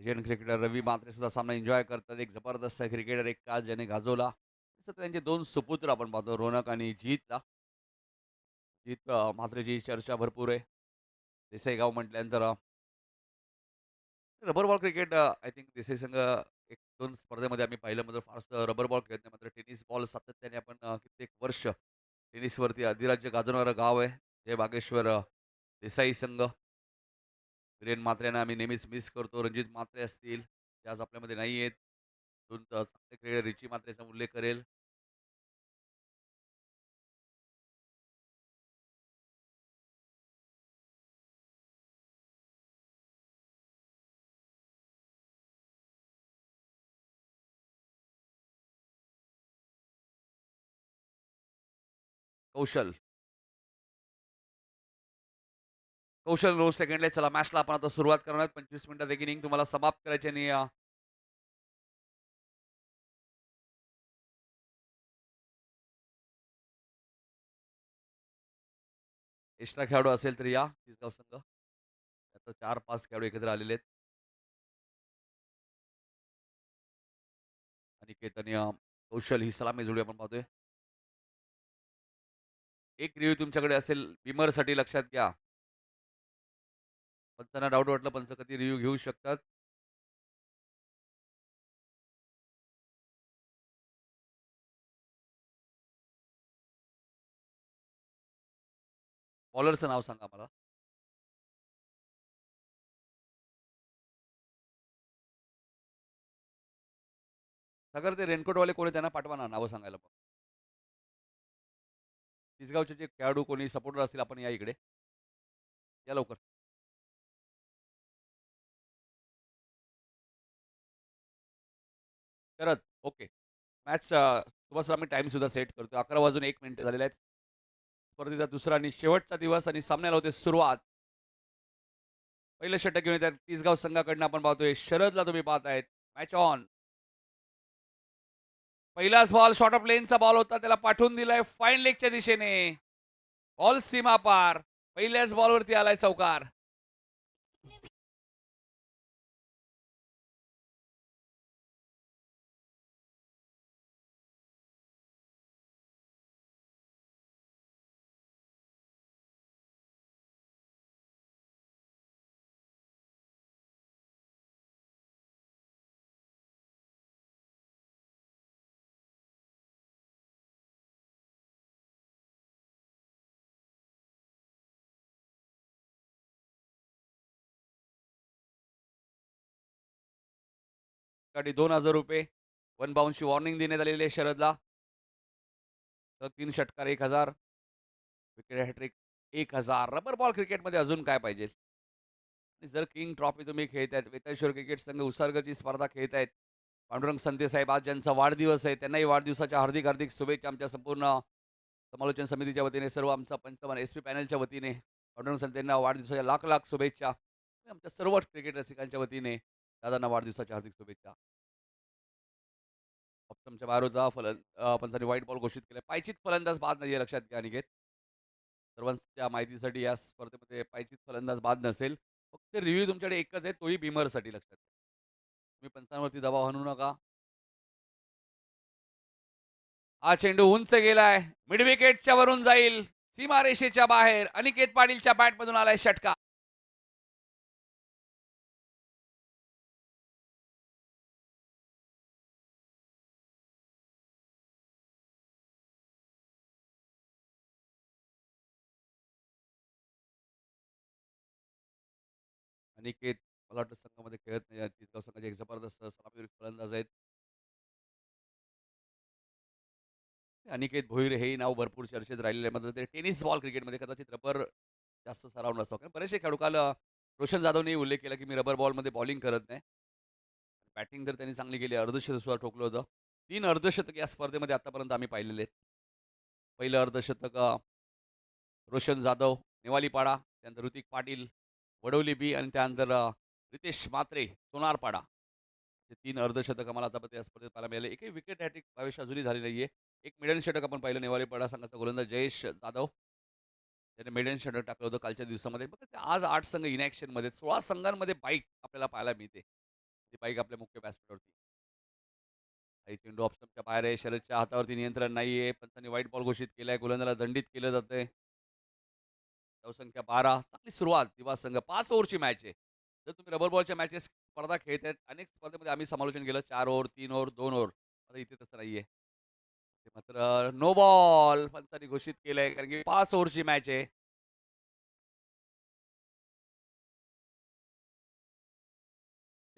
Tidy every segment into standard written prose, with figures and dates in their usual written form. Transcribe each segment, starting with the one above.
Legend cricketer रवी मात्रे सुद्धा सामना enjoy करतात. एक जबरदस्त क्रिकेटर एक काळ ज्याने गाजवला. तसं त्यांचे 2 सुपुत्र आपण पाहतो रोनक आणि जीतला. जीत म्हात्रेची चर्चा भरपूर आहे. देसाई गाव म्हटल्यानंतर rubber ball cricket I think Desai संघ 1-2 स्पर्धेमध्ये आम्ही पाहिलं म्हणजे फारसं रबर बॉल खेळत नाही. मात्र टेनिस बॉल सातत्याने आपण कित्येक वर्ष टेनिसवरती अधिराज्य गाजवणारं गाव आहे. जय बागेश्वर देसाई संघ. वीरेन म्हात्रेंना आम्ही नेहमीच मिस करतो. रणजित म्हात्रे असतील, ते आज आपल्यामध्ये नाही आहेत. 2 चांगले खेळाडू रिची म्हात्रेचा उल्लेख करेल. कौशल, कौशल रोज सेकंडला चला मॅचला आपण आता सुरुवात करणार आहोत. 25 मिनिटात एक इनिंग तुम्हाला समाप्त करायची आणि एक्स्ट्रा खेळाडू असेल तर या तिसगाव संघ. आता 4-5 खेळाडू एकत्र आलेले आहेत. अनिकेत आणि कौशल ही सलामी जोडी आपण पाहतोय. एक रिव्ह्यू तुमच्याकडे असेल बिमरसाठी लक्षात घ्या. पंचांना डाऊट वाटलं पंच कधी रिव्ह्यू घेऊ शकतात. बॉलरचं नाव सांगा मला. सागर ते रेनकोटवाले कोणी त्यांना पाठवा ना नावं सांगायला मग. तिसगावचे जे खेळाडू कोणी सपोर्टर असतील आपण या इकडे. या लवकर. करत ओके. मॅच तुम्हाला आम्ही टाइम सुद्धा सेट करतो. 11 वाजून 1 मिनिट झालेले आहेत. स्पर्धेचा दुसरा आणि शेवटचा दिवस आणि सामन्याला होते सुरुवात. पहिलं षटक घेऊन येतात तिसगाव संघाकडनं आपण पाहतोय. शरदला तुम्ही पाहतायत. Match on. पहिलाच बॉल शॉर्ट ऑफ लेनचा बॉल होता. त्याला पाठवून दिलाय फाईन लेगच्या दिशेने. बॉल सीमा पार. पहिल्याच बॉलवरती आलाय चौकार. साठी ₹2000 वन बाउन्सची वॉर्निंग देण्यात आलेली आहे शरदला. तर 3 षटकार 1000. Wicket hat trick 1000. रबर बॉल क्रिकेटमध्ये अजून काय पाहिजे? आणि जर किंग ट्रॉफी तुम्ही खेळतायत, वेताळेश्वर क्रिकेट संघ उत्सर्गाची स्पर्धा खेळतायत. पांडुरंग संते साहेब आज ज्यांचा वाढदिवस आहे, त्यांनाही वाढदिवसाच्या हार्दिक हार्दिक शुभेच्छा आमच्या संपूर्ण समालोचन समितीच्या वतीने, सर्व आमचा पंचमान एस-पी पॅनलच्या वतीने पांडुरंग संतेंना वाढदिवसाच्या लाख लाख शुभेच्छा. आणि आमच्या सर्व क्रिकेट रसिकांच्या वतीने दादांना वाढदिवसाच्या हार्दिक शुभेच्छा. ऑप्शनच्या बाहेर होता पंचांनी व्हाईट बॉल घोषित केला. पायचीत फलंदाज बाद नाही लक्षात घ्या अनिकेत. सर्वांच्या माहितीसाठी या स्पर्धेमध्ये पायचीत फलंदाज बाद नसेल. फक्त रिव्ह्यू तुमच्याकडे एकच आहे, तोही बिमरसाठी लक्षात घ्या. तुम्ही पंचांवरती दबाव आणू नका. हा चेंडू उंच गेलाय. मिड विकेटच्या वरून जाईल. सीमारेषेच्या बाहेर. अनिकेत पाटीलच्या बॅटमधून आलाय षटकार. अनिकेत मला वाटतं संघामध्ये खेळत नाही. तिसगाव संघाचे एक जबरदस्त सलामीवीर फलंदाज आहेत. अनिकेत भोईर हेही नाव भरपूर चर्चेत राहिलेलं आहे. मात्र ते टेनिस बॉल क्रिकेटमध्ये कदाचित रबर जास्त सराव नसावा. कारण बरेचसे खेळाडू काल रोशन जाधवने उल्लेख केला, की मी रबर बॉलमध्ये बॉलिंग करत नाही. बॅटिंग तर त्यांनी चांगली केली. अर्धशतक सुद्धा ठोकलं होतं. 3 अर्धशतक या स्पर्धेमध्ये आतापर्यंत आम्ही पाहिलेले आहेत. पहिलं अर्धशतक रोशन जाधव, नेवालीपाडा, त्यानंतर ऋतिक पाटील, वडवली बी आणि त्यानंतर रितेश म्हात्रे, सोनारपाडा. हे 3 अर्धशतक आम्हाला आतापर्यंत या स्पर्धेत पाहायला मिळाले. एकही विकेट हॅट्रिक भावेश अजूनही झाली नाहीये. एक मिडन षटक आपण पाहिलं नेवालीपाडा संघाचा गोलंदाज जयेश जाधव. त्याने मिडन षटक टाकलं होतं कालच्या दिवसामध्ये. बघा आज 8 संघ इनॅक्शनमध्ये 16 संघांमध्ये बाईट आपल्याला पाहायला मिळते. ती बाईक आपल्या मुख्य व्यासपीठावरती. काही चेंडू ऑफ स्टंपच्या बाहेर आहे. शरदच्या हातावरती नियंत्रण नाहीये. पंचांनी व्हाईट बॉल घोषित केलाय. गोलंदाजाला दंडित केलं जातंय. धावसंख्या 12. चांगली सुरुवात. दिवास संघ 5 ओव्हरची मॅच आहे. जर तुम्ही रबर बॉलच्या मॅचेस स्पर्धा खेळतायत, अनेक स्पर्धेमध्ये आम्ही समालोचन केलं 4 ओव्हर, 3 ओव्हर, 2 ओव्हर. आता इथे तसं नाहीये. ते मात्र नो बॉल पंचांनी घोषित केलंय कारण की 5 ओव्हरची मॅच आहे.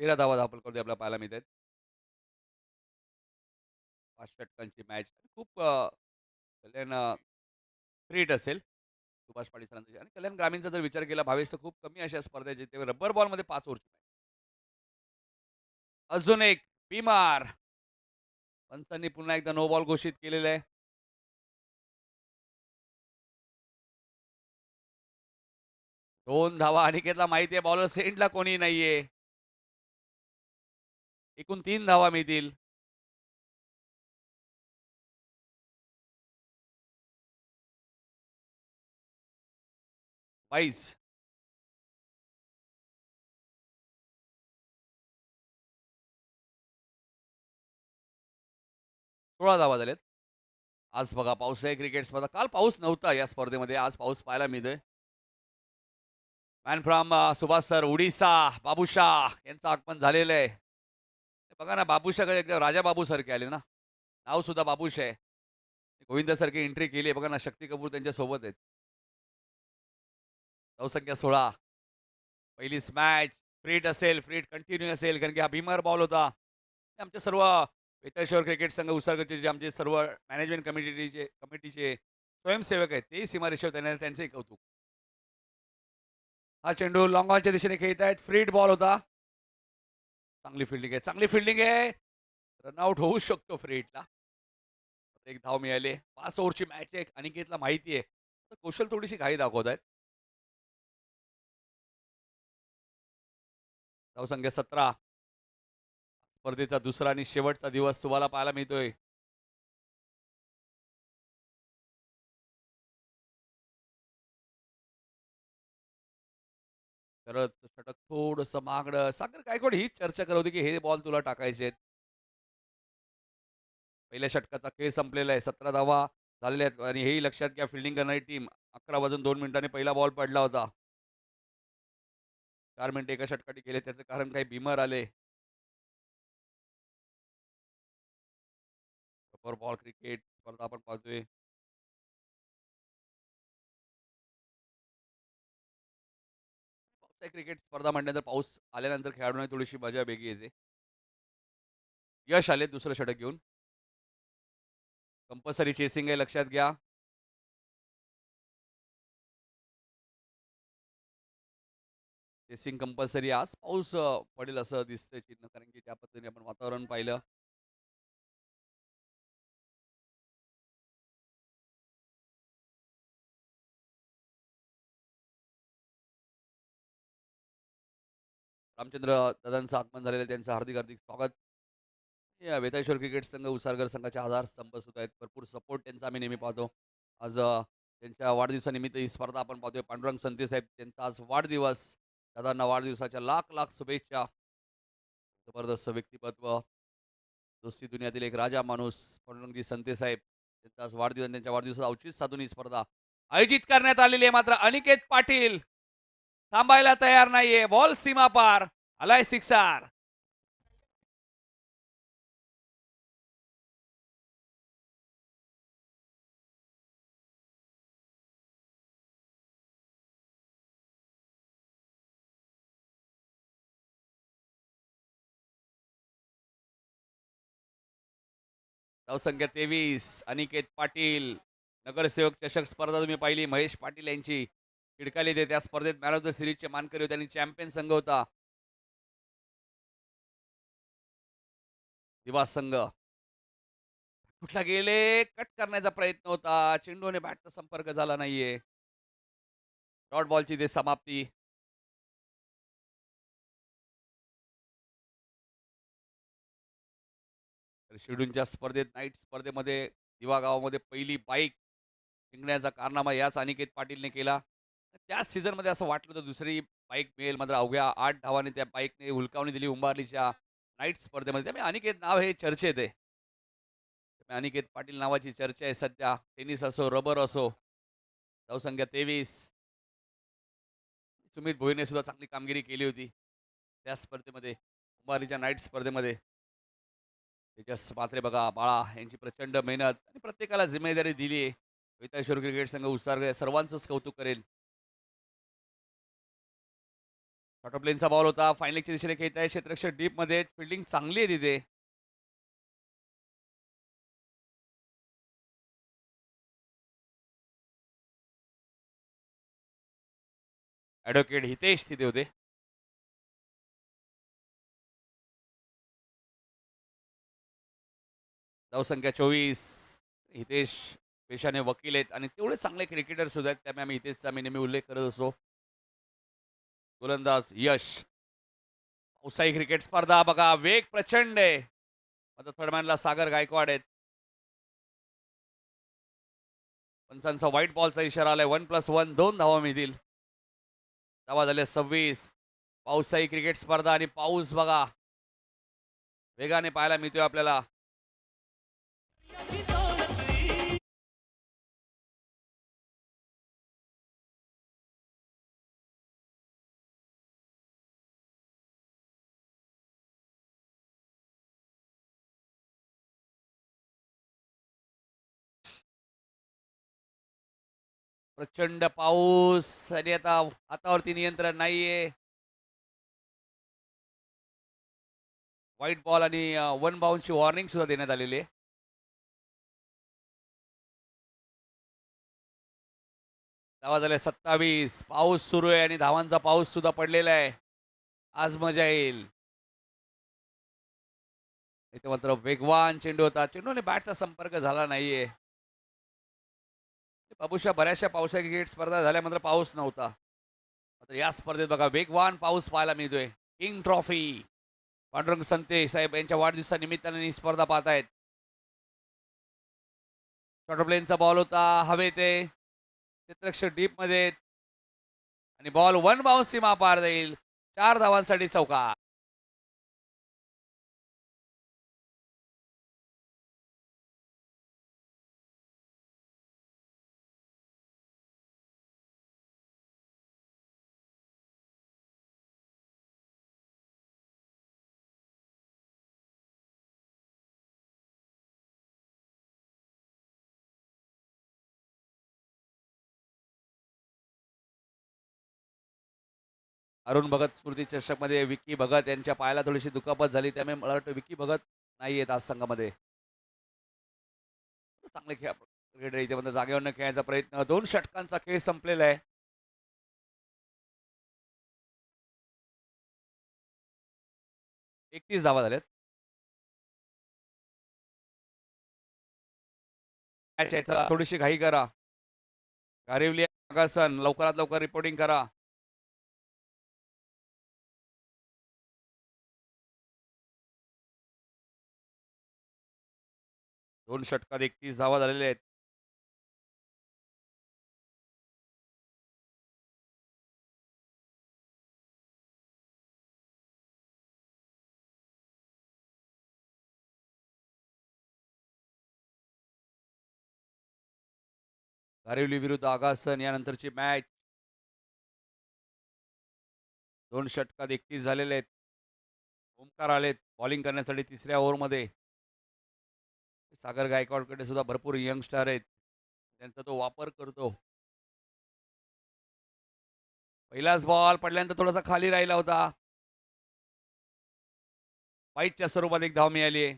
13 धावा धावफलकावरती आपल्याला पाहायला मिळतायत. 5 षटकांची मॅच. खूप कल्याण थ्रीट असेल. सुभाष पाटील सरांची आणि कल्याण ग्रामीणचा जर विचार केला भावेश तर खूप कमी अशा स्पर्धा आहेत जिथे रबर बॉलमध्ये 5 ओव्हरची मॅच. अजून एक बिमार. पंचांनी पुन्हा एकदा नो बॉल घोषित केलेला आहे. 2 धावा अनिकेतला माहिती आहे बॉलर सेंटला कोणी नाहीये. एकूण 3 धावा मिळतील. 22. 16 धावा झाल्यात. आज बघा पावसाळी क्रिकेट स्पर्धा. काल पाऊस नव्हता या स्पर्धेमध्ये. आज पाऊस पाहायला मिळतोय. Man from Subhash sir, Odisha, Babushah यांचं आगमन झालेलं आहे. बघा ना, बाबूशाहकडे एकदम राजा बाबू सारखे आले ना. नाव सुद्धा बाबूश आहे. गोविंदासारखी एंट्री केली आहे. बघा ना, शक्ती कपूर त्यांच्या सोबत आहेत. धावसंख्या 16. पहिलीच मॅच फ्रीट असेल, फ्रीट कंटिन्यू असेल कारण की हा भीमर बॉल होता. ते आमचे सर्व वेताळेश्वर क्रिकेट संघ उसारगडचे जे आमचे सर्व मॅनेजमेंट कमिटीचे स्वयंसेवक आहेत तेही सीमारेषेवर त्यांचंही कौतुक. हा चेंडू लॉंग ऑनच्या दिशेने खेळत आहेत. फ्रीट बॉल होता. चांगली फिल्डिंग आहे, चांगली फिल्डिंग आहे. रनआउट होऊ शकतो फ्रीटला. एक धाव मिळाली. 5 ओव्हरची मॅच आहे. अनिकेतला माहिती आहे. तर कौशल थोडीशी घाई दाखवत आहेत. धावसंख्या 17. स्पर्धेचा दुसरा आणि शेवटचा दिवस तुम्हाला पाहायला मिळतोय. तर षटक थोडंसं मागणं. सागर गायकवाड हीच चर्चा करत होती की हे बॉल तुला टाकायचे आहेत. पहिल्या षटकाचा खेळ संपलेला आहे. 17 धावा झालेल्या आहेत आणि हेही लक्षात घ्या फिल्डिंग करणारी टीम 11 वाजून 2 मिनिटांनी पहिला बॉल पडला होता. 4 मिनिटं एका षटकाने गेले. त्याचं कारण काही बिमर आले. रबर बॉल क्रिकेट स्पर्धा आपण पाहतोय. पावसाळी क्रिकेट स्पर्धा म्हटल्यानंतर पाऊस आल्यानंतर खेळाडूंना थोडीशी मजा वेगळी येते. यश आले दुसरं षटक घेऊन. कंपल्सरी चेसिंग आहे लक्षात घ्या. Chasing compulsory. आज पाऊस पडेल असं दिसतंय चिन्ह कारण की त्या पद्धतीने आपण वातावरण पाहिलं. रामचंद्र दादांचं आगमन झालेलं आहे. त्यांचं हार्दिक हार्दिक स्वागत. या वेताळेश्वर क्रिकेट संघ उसारगर संघाचे आधारस्तंभ सुद्धा आहेत. भरपूर सपोर्ट त्यांचा आम्ही नेहमी पाहतो. आज त्यांच्या वाढदिवसानिमित्त ही स्पर्धा आपण पाहतोय. पांडुरंग संते साहेब त्यांचा आज वाढदिवस. दादांना वाढदिवसाच्या लाख लाख शुभेच्छा. जबरदस्त व्यक्तिमत्व. दोस्ती दुनियातील एक राजा माणूस पांडुरंगजी संते साहेब त्यांचा आज वाढदिवस आणि त्यांच्या वाढदिवसाचं औचित्य साधून ही स्पर्धा आयोजित करण्यात आलेली आहे. मात्र अनिकेत पाटील थांबायला तयार नाहीये. बॉल सीमा पार. आलाय सिक्सर. धावसंख्या 23. अनिकेत पाटील. नगरसेवक चषक स्पर्धा तुम्ही पाहिली. महेश पाटील यांची खिडकाली देते. त्या स्पर्धेत मॅन ऑफ द सिरीजचे मानकरी होते आणि चॅम्पियन संघ होता दिवास संघ. कुठला गेले. कट करण्याचा प्रयत्न होता. चेंडूने बॅटचा संपर्क झाला नाहीये. डॉट बॉलची ते समाप्ती. तर शिर्डूनच्या स्पर्धेत नाईट स्पर्धेमध्ये दिवा गावामध्ये पहिली बाईक जिंकण्याचा कारनामा याच अनिकेत पाटीलने केला. त्याच सीझनमध्ये असं वाटलं होतं दुसरी बाईक मिळेल. मात्र अवघ्या 8 धावांनी त्या बाईकने हुलकावणी दिली उंबारलीच्या नाईट स्पर्धेमध्ये त्यामुळे अनिकेत नाव हे चर्चेत आहे. त्यामुळे अनिकेत पाटील नावाची चर्चा आहे सध्या. टेनिस असो, रबर असो. धावसंख्या 23. सुमित भोईरने सुद्धा चांगली कामगिरी केली होती त्या स्पर्धेमध्ये. कुमारीच्या नाईट स्पर्धेमध्ये. तेजस मात्रे बघा, बाळा यांची प्रचंड मेहनत आणि प्रत्येकाला जिम्मेदारी दिली आहे. विताश्वर क्रिकेट संघ उत्साह सर्वांचंच कौतुक करेल. शॉर्ट प्लेनचा बॉल होता. फायनलच्या दिशेने खेळत आहे. क्षेत्ररक्षक डीपमध्ये. फिल्डिंग चांगली आहे तिथे. ॲडव्होकेट हितेश तिथे होते. धावसंख्या 24. हितेश पेशाने वकील आहेत आणि तेवढे चांगले क्रिकेटर सुद्धा आहेत. त्यामुळे आम्ही हितेशचा मी नेहमी उल्लेख करत असतो. गोलंदाज यश. पावसाळी क्रिकेट स्पर्धा बघा, वेग प्रचंड आहे. आता थर्डमॅनला सागर गायकवाड आहेत. पंचांचा व्हाईट बॉलचा इशारा आलाय. 1+1 2 धावा मिळतील. धावा झाल्या 26. पावसाळी क्रिकेट स्पर्धा आणि पाऊस बघा वेगाने पाहायला मिळतोय आपल्याला. प्रचंड पाऊस आणि आता हातावरती नियंत्रण नाहीये. व्हाईट बॉल आणि वन बाउन्सची वॉर्निंग सुद्धा देण्यात आलेली आहे. धावा झाल्या 27. पाऊस सुरू आहे आणि धावांचा पाऊस सुद्धा पडलेला आहे. आज मजा येईल. इथे मात्र वेगवान चेंडू होता. चेंडूने बॅटचा संपर्क झाला नाहीये. बाबूशा बऱ्याचशा पावसाळी क्रिकेट स्पर्धा झाल्या मात्र पाऊस नव्हता. आता या स्पर्धेत बघा वेगवान पाऊस पाहायला मिळतोय. King trophy. पांडुरंग संते साहेब यांच्या वाढदिवसानिमित्ताने ही स्पर्धा पाहतायत. शॉर्ट प्लेनचा बॉल होता हवेत आहे. क्षेत्ररक्षक डीप मध्ये आणि बॉल वन बाउन्स सीमा पार जाईल. 4 धावांसाठी चौकार. अरुण भगत स्मृती चषकमध्ये विक्की भगत यांच्या पायाला थोडीशी दुखापत झाली. त्यामुळे मला वाटतं विक्की भगत नाही आहेत आज संघामध्ये. चांगले खेळ क्रिकेटर इथे पण जागेवर न खेळण्याचा प्रयत्न. 2 षटकांचा खेळ संपलेला आहे. 31 धावा झाल्यात. मॅच आहे चला, थोडीशी घाई करा. गारिवली आगासन लवकरात लवकर रिपोर्टिंग करा. दोन षटकात 31 धावा झालेल्या आहेत. गारिवली विरुद्ध आगासन यानंतरची मॅच. 2 षटकात 31 झालेले आहेत. ओमकार आलेत बॉलिंग करण्यासाठी तिसऱ्या ओव्हरमध्ये. सागर गायकवाडकडे सुद्धा भरपूर यंगस्टर आहेत. त्यांचा तो वापर करतो. पहिलाच बॉल पडल्यानंतर थोडासा खाली राहिला होता. बाईटच्या स्वरूपात एक धाव मिळाली आहे.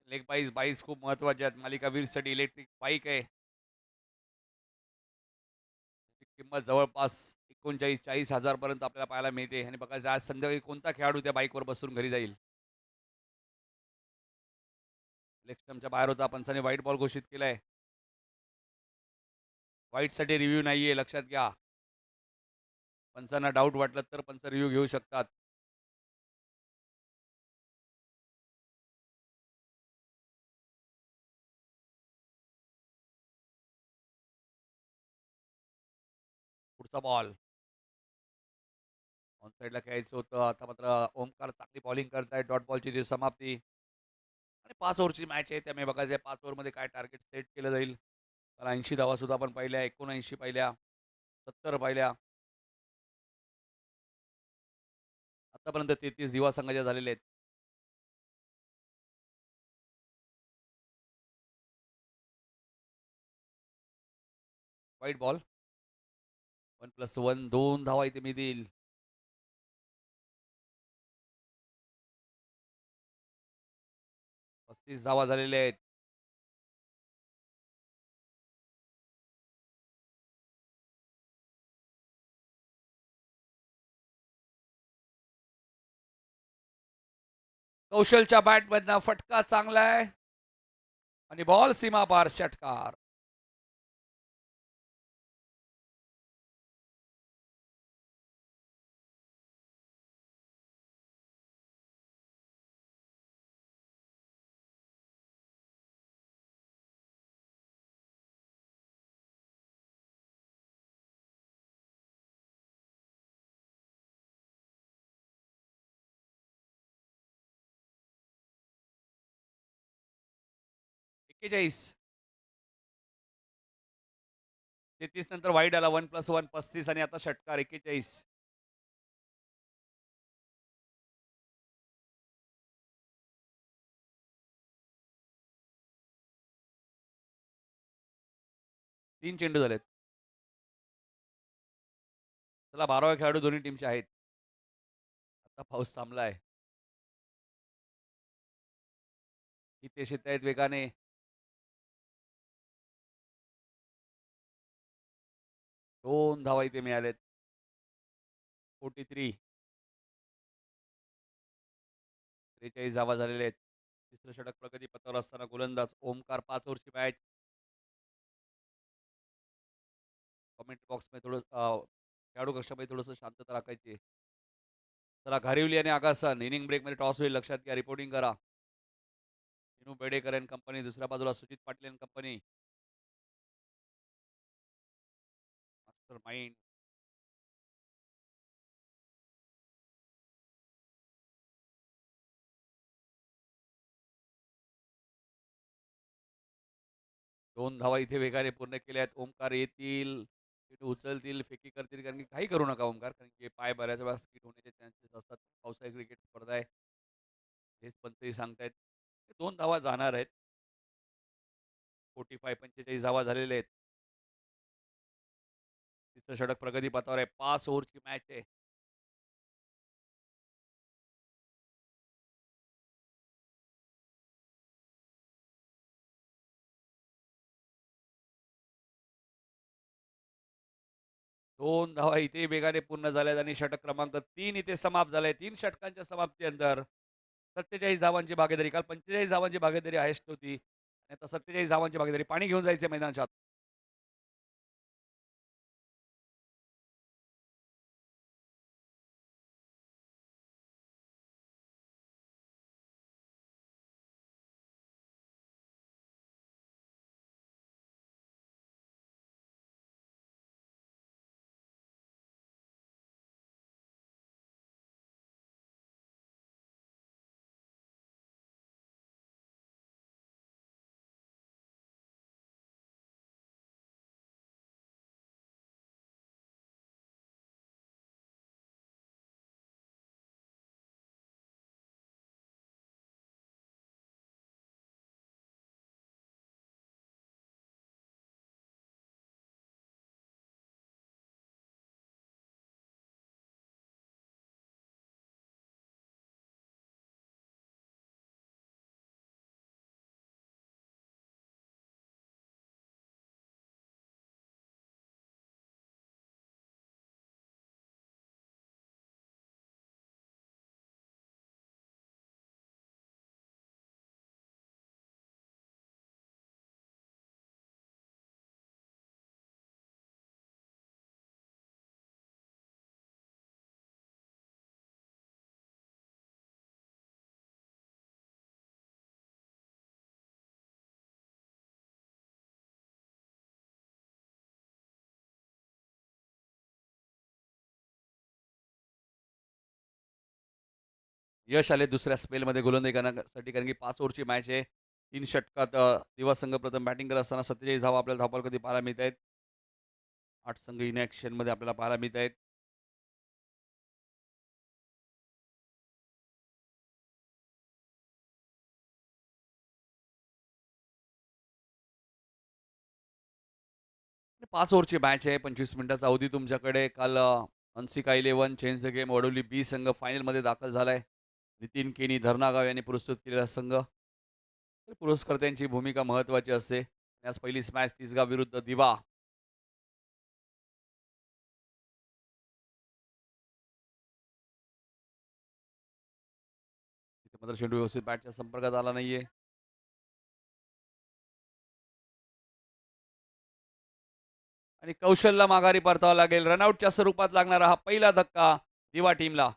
लेग बाईस खूप महत्वाच्या आहेत. मालिकावीरसाठी इलेक्ट्रिक बाईक आहे. किंमत जवळपास 39-40 हजार पर्यंत आपल्याला पाहायला मिळते. आणि बघा आज संध्याकाळी कोणता खेळाडू त्या बाईकवर बसून घरी जाईल. लेग स्टंपच्या बाहेर होता. पंचाने व्हाईट बॉल घोषित केलाय. व्हाईटसाठी रिव्ह्यू नाहीये लक्षात घ्या. पंचांना डाऊट वाटलं तर पंच रिव्ह्यू घेऊ शकतात. पुढचा बॉल ऑन साइडला खेळायचं होतं. आता मात्र ओमकार चांगली बॉलिंग करतायत. डॉट बॉलची ती समाप्ती आणि 5 ओव्हरची मॅच आहे. त्यामुळे बघायचं आहे 5 ओव्हरमध्ये काय टार्गेट सेट केलं जाईल. तर 80 धावासुद्धा आपण पाहिल्या, 79 पाहिल्या, 70 पाहिल्या. आतापर्यंत 33 दिवा संघाच्या झालेल्या आहेत. व्हाईट बॉल 1+1 2 धावा इथे मिळतील. 35 धावा झालेल्या आहेत. कौशलच्या बॅटमधनं फटका चांगला आहे आणि बॉल सीमापार षटकार. एक्केचाळीस 33 नंतर वाईड आला 1+1 35 आणि आता षटकार 41. तीन चेंडू झालेत. चला 12 खेळाडू दोन्ही टीमचे आहेत. आता पाऊस थांबलाय. इथे शेत आहेत वेगाने. 2 धावा इथे मिळालेत. 43 43 धावा झालेले आहेत. तिसरं षटक प्रगती पथावर असताना गोलंदाज ओमकार 5 ओव्हरची मॅच. कमेंट बॉक्समध्ये खेळाडू कक्षामध्ये थोडंसं शांतता राखायची. चला घारिवली आणि आगासन इनिंग ब्रेकमध्ये टॉस होईल लक्षात घ्या. रिपोर्टिंग करा. विनू बेडेकर अँड कंपनी दुसऱ्या बाजूला Sujit Patil and company. Master mind 2 धावा इथे वेगाने पूर्ण केल्या आहेत. ओमकार येतील, चेंडू उचलतील, फेकी करतील कारण की काही करू नका ओमकार कारण की पाय बऱ्याच वेळा स्किट होण्याचे चान्सेस असतात. पावसाळी क्रिकेट स्पर्धा आहे. हेच पंतही सांगतायत. 2 धावा जाणार आहेत. 45 धावा झालेले आहेत. तिसरं षटक प्रगती पथावर आहे. 5 ओव्हरची मॅच आहे. 2 धावा इथे वेगाने पूर्ण झाल्यात आणि षटक क्रमांक 3 इथे समाप्त झालाय. 3 षटकांच्या समाप्तीनंतर 47 धावांची भागीदारी. काल 45 धावांची भागीदारी हायेस्ट होती. आणि आता 47 धावांची भागीदारी. पाणी घेऊन जायचं मैदानाच्या आत. यश आले दुसऱ्या स्पेलमध्ये गोलंदाजी करण्यासाठी, कारण की 5 ओव्हरची मॅच आहे. 3 षटकात दिवा संघ प्रथम बॅटिंग करत असताना 47 धावा आपल्याला धावफलकावरती पाहायला मिळत आहेत. 8 संघ इनॅक्शनमध्ये आपल्याला पाहायला मिळत आहेत. 5 ओव्हरची मॅच आहे. 25 मिनिटाचा अवधी तुमच्याकडे. काल Hansika 11 change the game Vadoli B संघ फायनलमध्ये दाखल झालाय. नितीन केनी, धरणागाव यांनी पुरस्कृत केलेला संघ. तर पुरस्कर्त्यांची भूमिका महत्त्वाची असते. आज पहिलीच मॅच तिसगाव विरुद्ध दिवा. तिथे मात्र चेंडू व्यवस्थित बॅटच्या संपर्कात आला नाहीये. आणि कौशलला माघारी परतावं लागेल. रनआउटच्या स्वरूपात लागणारा हा पहिला धक्का दिवा टीमला.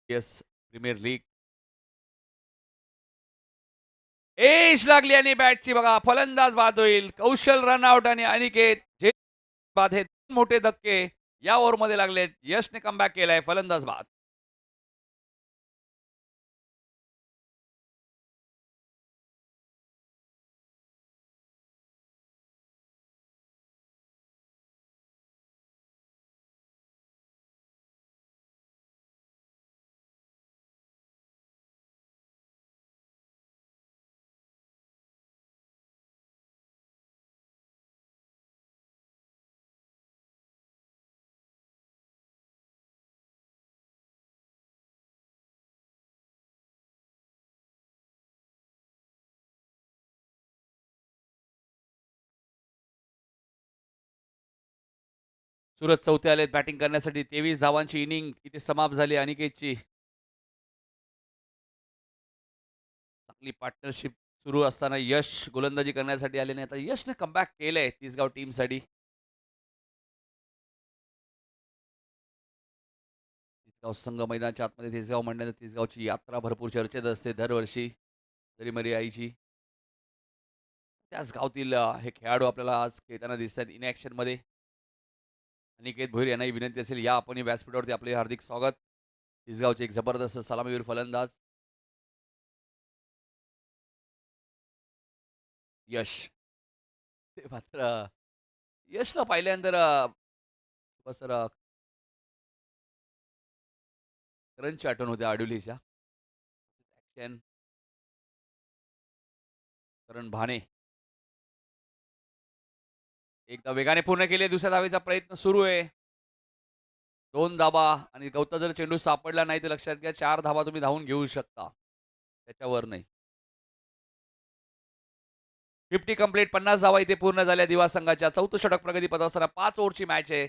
Yes, premier league. एज लागली आणि बॅटची बघा, फलंदाज बाद होईल. कौशल रनआउट आणि अनिकेत जे बाद हे दोन मोठे धक्के या ओव्हरमध्ये लागलेत. यशने कमबॅक केलाय. फलंदाज बाद. सुरत चौथे आलेत बॅटिंग करण्यासाठी. 23 धावांची इनिंग इथे समाप्त झाली अनिकेतची. चांगली पार्टनरशिप सुरू असताना यश गोलंदाजी करण्यासाठी आले नाही. आता यशने कमबॅक केलंय तिसगाव टीमसाठी. तिसगाव संघ मैदानाच्या आतमध्ये तिसगाव म्हणण्याचं तिसगावची यात्रा भरपूर चर्चेत असते दरवर्षी. जरीमरी आईची. त्याच गावातील हे खेळाडू आपल्याला आज खेळताना दिसत आहेत इन ॲक्शनमध्ये. अनिकेत भोईर यांनाही विनंती असेल, या आपण व्यासपीठावरती आपले हार्दिक स्वागत. तिसगावचे एक जबरदस्त सलामीवीर फलंदाज यश. ते मात्र यशला पाहिल्यानंतर सर करणची आठवण होते आडुलीच्या. ॲक्शन करण भाने एकदा वेगाने पूर्ण केले. दुसऱ्या धावेचा प्रयत्न सुरू आहे. 2 धावा आणि गवता जर चेंडू सापडला नाही तर लक्षात घ्या 4 धावा तुम्ही धावून घेऊ शकता. त्याच्यावर नाही. 50 कंप्लीट. 50 धावा इथे पूर्ण झाल्या दिवा संघाच्या. चौथं षटक प्रगती पथावर 5 ओव्हरची मॅच आहे.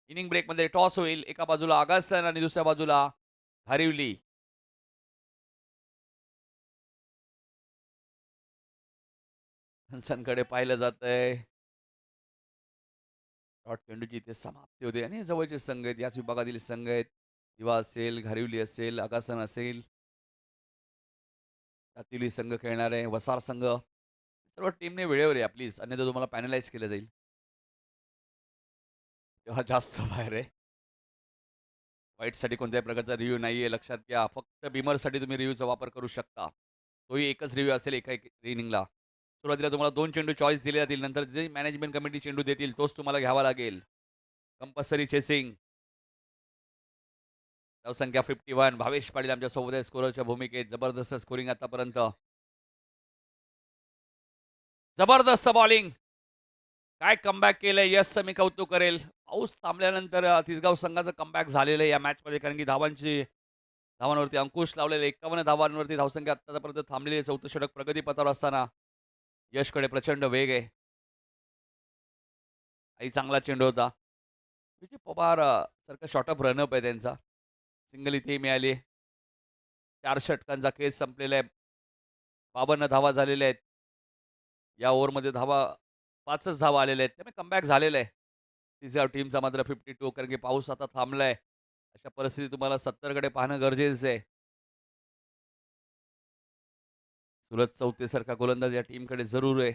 इनिंग ब्रेकमध्ये टॉस होईल. एका बाजूला आगासन आणि दुसऱ्या बाजूला हरिवली. हंसांकडे पाहिलं जातंय. डॉट चेंडूची इथे समाप्ती होते आणि जवळचे संघ आहेत. याच विभागातील संघ आहेत. दिवा असेल, घारिवली असेल, आगासन असेल. त्यातील संघ खेळणार आहे. वसार संघ. सर्व टीमने वेळेवर या प्लीज, अन्यथा तुम्हाला पॅनलाइज केलं जाईल. तेव्हा जास्त बाहेर आहे. व्हाईटसाठी कोणत्याही प्रकारचा रिव्ह्यू नाही आहे, लक्षात घ्या. फक्त बिमरसाठी तुम्ही रिव्ह्यूचा वापर करू शकता. तोही एकच रिव्ह्यू असेल एका एक इनिंगला. सुरुवातीला तुम्हाला 2 चेंडू चॉईस दिले जातील. नंतर जे मॅनेजमेंट कमिटी चेंडू देतील तोच तुम्हाला घ्यावा लागेल. Compulsory chasing. धावसंख्या 51. भावेश पाटील आमच्या सोबत आहे स्कोररच्या भूमिकेत. जबरदस्त स्कोरिंग आतापर्यंत. जबरदस्त बॉलिंग. काय कमबॅक केलंय यशचं मी कौतुक करेल. पाऊस थांबल्यानंतर तिसगाव संघाचं कमबॅक झालेलं आहे या मॅचमध्ये कारण की धावांवरती अंकुश लावलेले 51 धावांवरती धावसंख्या आत्तापर्यंत थांबलेली आहे. चौथं षटक प्रगतीपथावर असताना यशकडे प्रचंड वेग आहे. आई चांगला चेंडू होता. विजय पवार सारखा शॉर्ट ऑफ रनअप आहे त्यांचा. सिंगल इथे मिळाली. 4 षटकांचा केस संपलेला आहे. 52 धावा झालेल्या आहेत. या ओव्हरमध्ये 5च धावा आलेल्या आहेत. त्यामुळे कमबॅक झालेलं आहे. तिसऱ्या टीमचा मात्र 52 कारण की पाऊस आता थांबलाय. अशा परिस्थितीत तुम्हाला 70 कडे पाहणं गरजेचं आहे. सुरज चौथेसारखा गोलंदाज या टीमकडे जरूर आहे.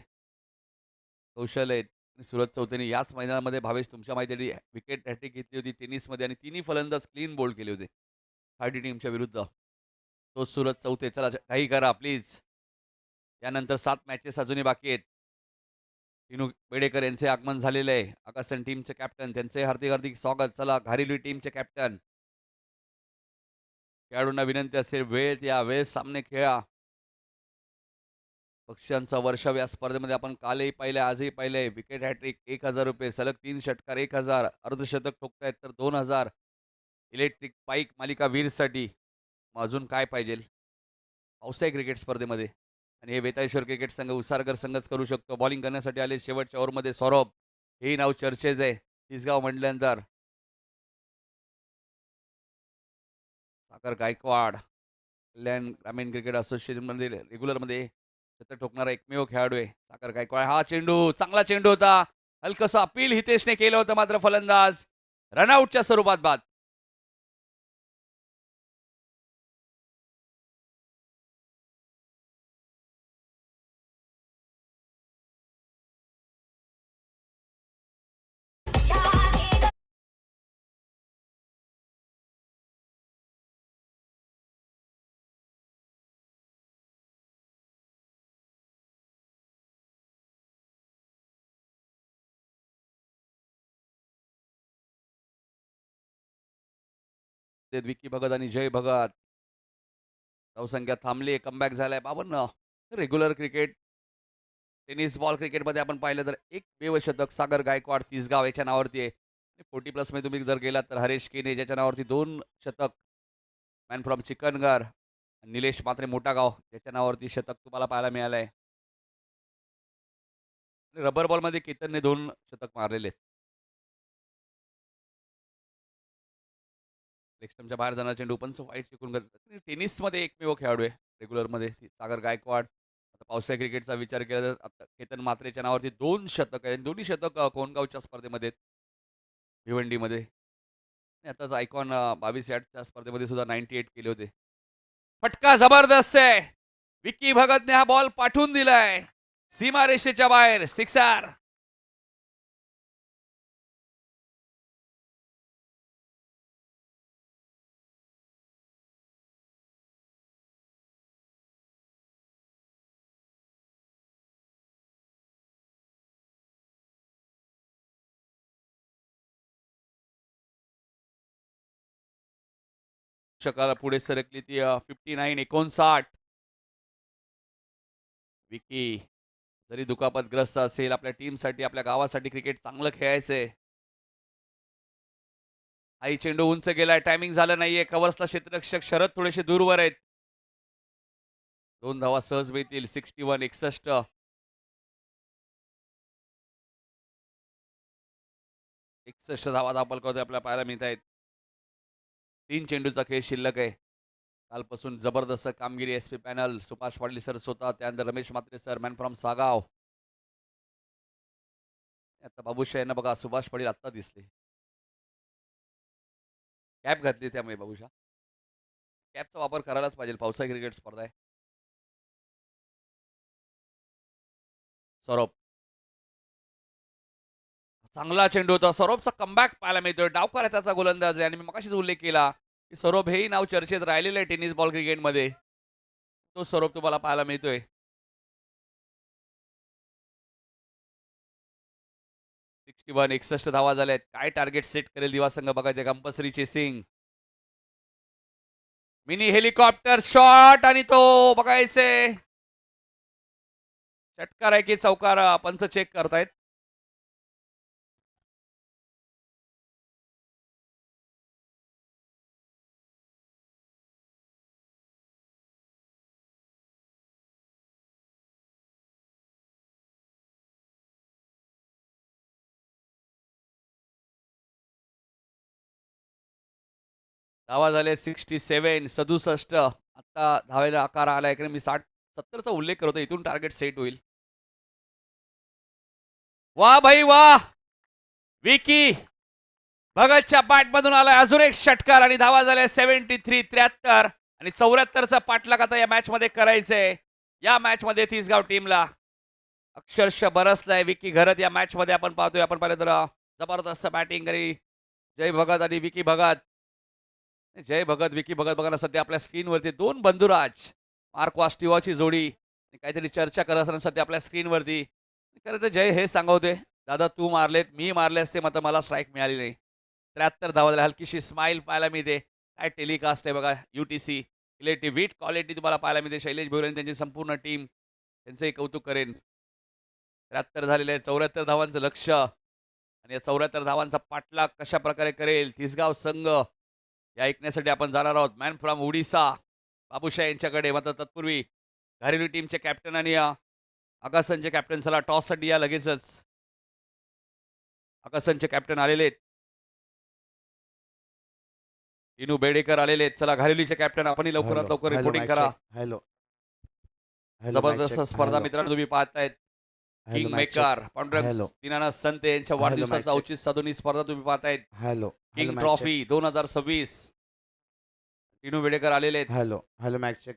कौशल्य आहेत. आणि सुरज चौथेने याच मैदानामध्ये भावेश तुमच्या माहिती विकेट हॅट्रिक घेतली होती टेनिसमध्ये आणि तिन्ही फलंदाज क्लीन बोल्ड केले होते. खाडी टीमच्या विरुद्ध. तो सूरज चौथे. चला काही करा प्लीज. त्यानंतर 7 मॅचेस अजूनही बाकी आहेत. विनू बेडेकर यांचे आगमन झालेले आहे. आकाशन टीमचे कॅप्टन त्यांचे हार्दिक हार्दिक स्वागत. चला घारिलवी टीमचे कॅप्टन. खेळाडूंना विनंती असेल वेळेत या वेळेत सामने खेळा. पक्ष्यांचा वर्षाव या स्पर्धेमध्ये आपण कालही पाहिले आजही पाहिले. विकेट हॅट्रिक ₹1000 सलग 3 षटकार 1000 अर्धशतक ठोकतायत तर 2000 इलेक्ट्रिक पाईक मालिका वीरसाठी. मग अजून काय पाहिजे पावसाळी क्रिकेट स्पर्धेमध्ये. आणि हे वेताळेश्वर क्रिकेट संघ उसारकर संघच करू शकतो. बॉलिंग करण्यासाठी आले शेवटच्या ओव्हरमध्ये सौरभ. हेही नाव चर्चेत आहे तिसगाव म्हटल्यानंतर. सागर गायकवाड कल्याण ग्रामीण क्रिकेट असोसिएशनमध्ये रेग्युलरमध्ये शतक ठोकणारा एकमेव खेळाडू आहे सागर गायकवाड. हा चेंडू चांगला चेंडू होता. हलकंसं अपील हितेशने केलं होतं मात्र फलंदाज रनआउटच्या स्वरूपात बाद. ते विकी भगत आणि जय भगत. धावसंख्या थांबली. कमबॅक झालाय 52. रेग्युलर क्रिकेट टेनिस बॉल क्रिकेटमध्ये आपण पाहिलं तर एक शतक सागर गायकवाड तिसगाव याच्या नावावरती आहे. 40 प्लसमध्ये तुम्ही जर गेलात तर हरेश केने ज्याच्या नावावरती 2 शतक. मॅन फ्रॉम चिकनगर निलेश मात्रे मोठागाव त्याच्या नावावरती शतक तुम्हाला पाहायला मिळालं आहे. रबर बॉलमध्ये केतनने 2 शतक मारलेले आहेत. लेग बाहेर जाणारा चेंडू पण वाईट शिकून टेनिसमध्ये एकमेव खेळाडू आहे रेग्युलरमध्ये सागर गायकवाड. आता पावसाळी क्रिकेटचा विचार केला तर आता केतन मात्रेच्या नावावरती 2 शतक आहे. दोन्ही शतक कोणगावच्या स्पर्धेमध्ये आहेत. भिवंडीमध्ये. आणि आताच आयकॉन 22 यार्डच्या स्पर्धेमध्ये सुद्धा 98 केले होते. फटका जबरदस्त आहे. विक्की भगतने हा बॉल पाठवून दिलाय सीमारेषेच्या बाहेर. सिक्सर. शकाला पुढे सरकली ती 59 विकी जरी दुखापतग्रस्त असेल आपल्या टीमसाठी आपल्या गावासाठी क्रिकेट चांगलं खेळायचंय. आई चेंडू उंच गेलाय. टायमिंग झालं नाहीये. कव्हर्सला क्षेत्ररक्षक शरद थोडेसे दूरवर आहेत. 2 धावा सहज मिळतील. 61 61 धावा धावफलकावरती आपल्याला पाहायला मिळत आहेत. 3 चेंडूचा खेळ शिल्लक आहे. कालपासून जबरदस्त कामगिरी S P panel Subhash Patil sir स्वतः त्यानंतर Ramesh Mhatre sir man from Sagaon. आता बाबूशा यांना बघा सुभाष पाटील आत्ता दिसले. कॅप घातली त्यामुळे बाबूशा. कॅपचा वापर करायलाच पाहिजे. पावसाळी क्रिकेट स्पर्धा आहे. सौरभ चांगला चेंडू होता. सौरभचा कमबॅक पाहायला मिळतोय. डावकार आहे त्याचा गोलंदाज आहे आणि मी मगाशीच उल्लेख केला की सौरभ हेही नाव चर्चेत राहिलेलं आहे टेनिस बॉल क्रिकेटमध्ये. तो सौरभ तुम्हाला पाहायला मिळतोय. 61 धावा झाल्या आहेत. काय टार्गेट सेट करेल दिवा संघ बघायचे. Compulsory chasing. Mini helicopter shot आणि तो बघायचे. षटकार आहे की चौकार पंच चेक करतायत. धावा झाले 67, 67. आता धावेला आकार आलाय की मी 60-70चा उल्लेख करतो. इथून टार्गेट सेट होईल. वाह भाई वाह! विकी भगतच्या बॅटमधून आलाय अजून एक षटकार आणि धावा झाल्या 73, 73 आणि 74चा पाठलाग आता या मॅचमध्ये करायचंय. या मॅचमध्ये तिसगाव टीमला अक्षरशः बरसलाय विकी घरत या मॅचमध्ये आपण पाहतोय. आपण पाहिलं तर जबरदस्त बॅटिंग आणि जय भगत आणि विकी भगत. जय भगत, विकी भगत बघा ना सध्या आपल्या स्क्रीनवरती दोन बंधुराज मार्क वास्टिवाची जोडी काहीतरी चर्चा करत असताना सध्या आपल्या स्क्रीनवरती. खरं तर जय हे सांगवते, दादा तू मारलेत, मी मारले असते मात्र मला स्ट्राईक मिळाली नाही. 73 धावा झाल्या. हलकीशी स्माईल पाहायला मिळते. काय टेलिकास्ट आहे बघा UTC इलेक्ट्रिव्हिट क्वालिटी तुम्हाला पाहायला मिळते. शैलेश भोईर आणि त्यांची संपूर्ण टीम त्यांचंही कौतुक करेन. 73 झालेले आहे. 74 धावांचं लक्ष आणि या 74 धावांचा पाठलाग कशा प्रकारे करेल तिसगाव संघ या ऐकण्यासाठी आपण जाणार आहोत. मॅन फ्रॉम ओडिसा बाबूशाह यांच्याकडे. मात्र तत्पूर्वी घरेलू टीमचे कॅप्टन आणि आगासनचे कॅप्टन चला टॉससाठी या लगेचच. आगासनचे कॅप्टन आलेले आहेत. इनू बेडेकर आलेले आहेत. चला घरेलीचे कॅप्टन आपणही लवकरात लवकर रिपोर्टिंग करा. हॅलो जबरदस्त स्पर्धा मित्रांनो तुम्ही पाहतायत. किंग मेकर पांडुरंग दीनानाथ संते यांच्या वाढदिवसाचं औचित्य साधून ही स्पर्धा तुम्ही पाहतायत. King trophy 2026. टिनू बेडेकर आलेले आहेत. Hello match check.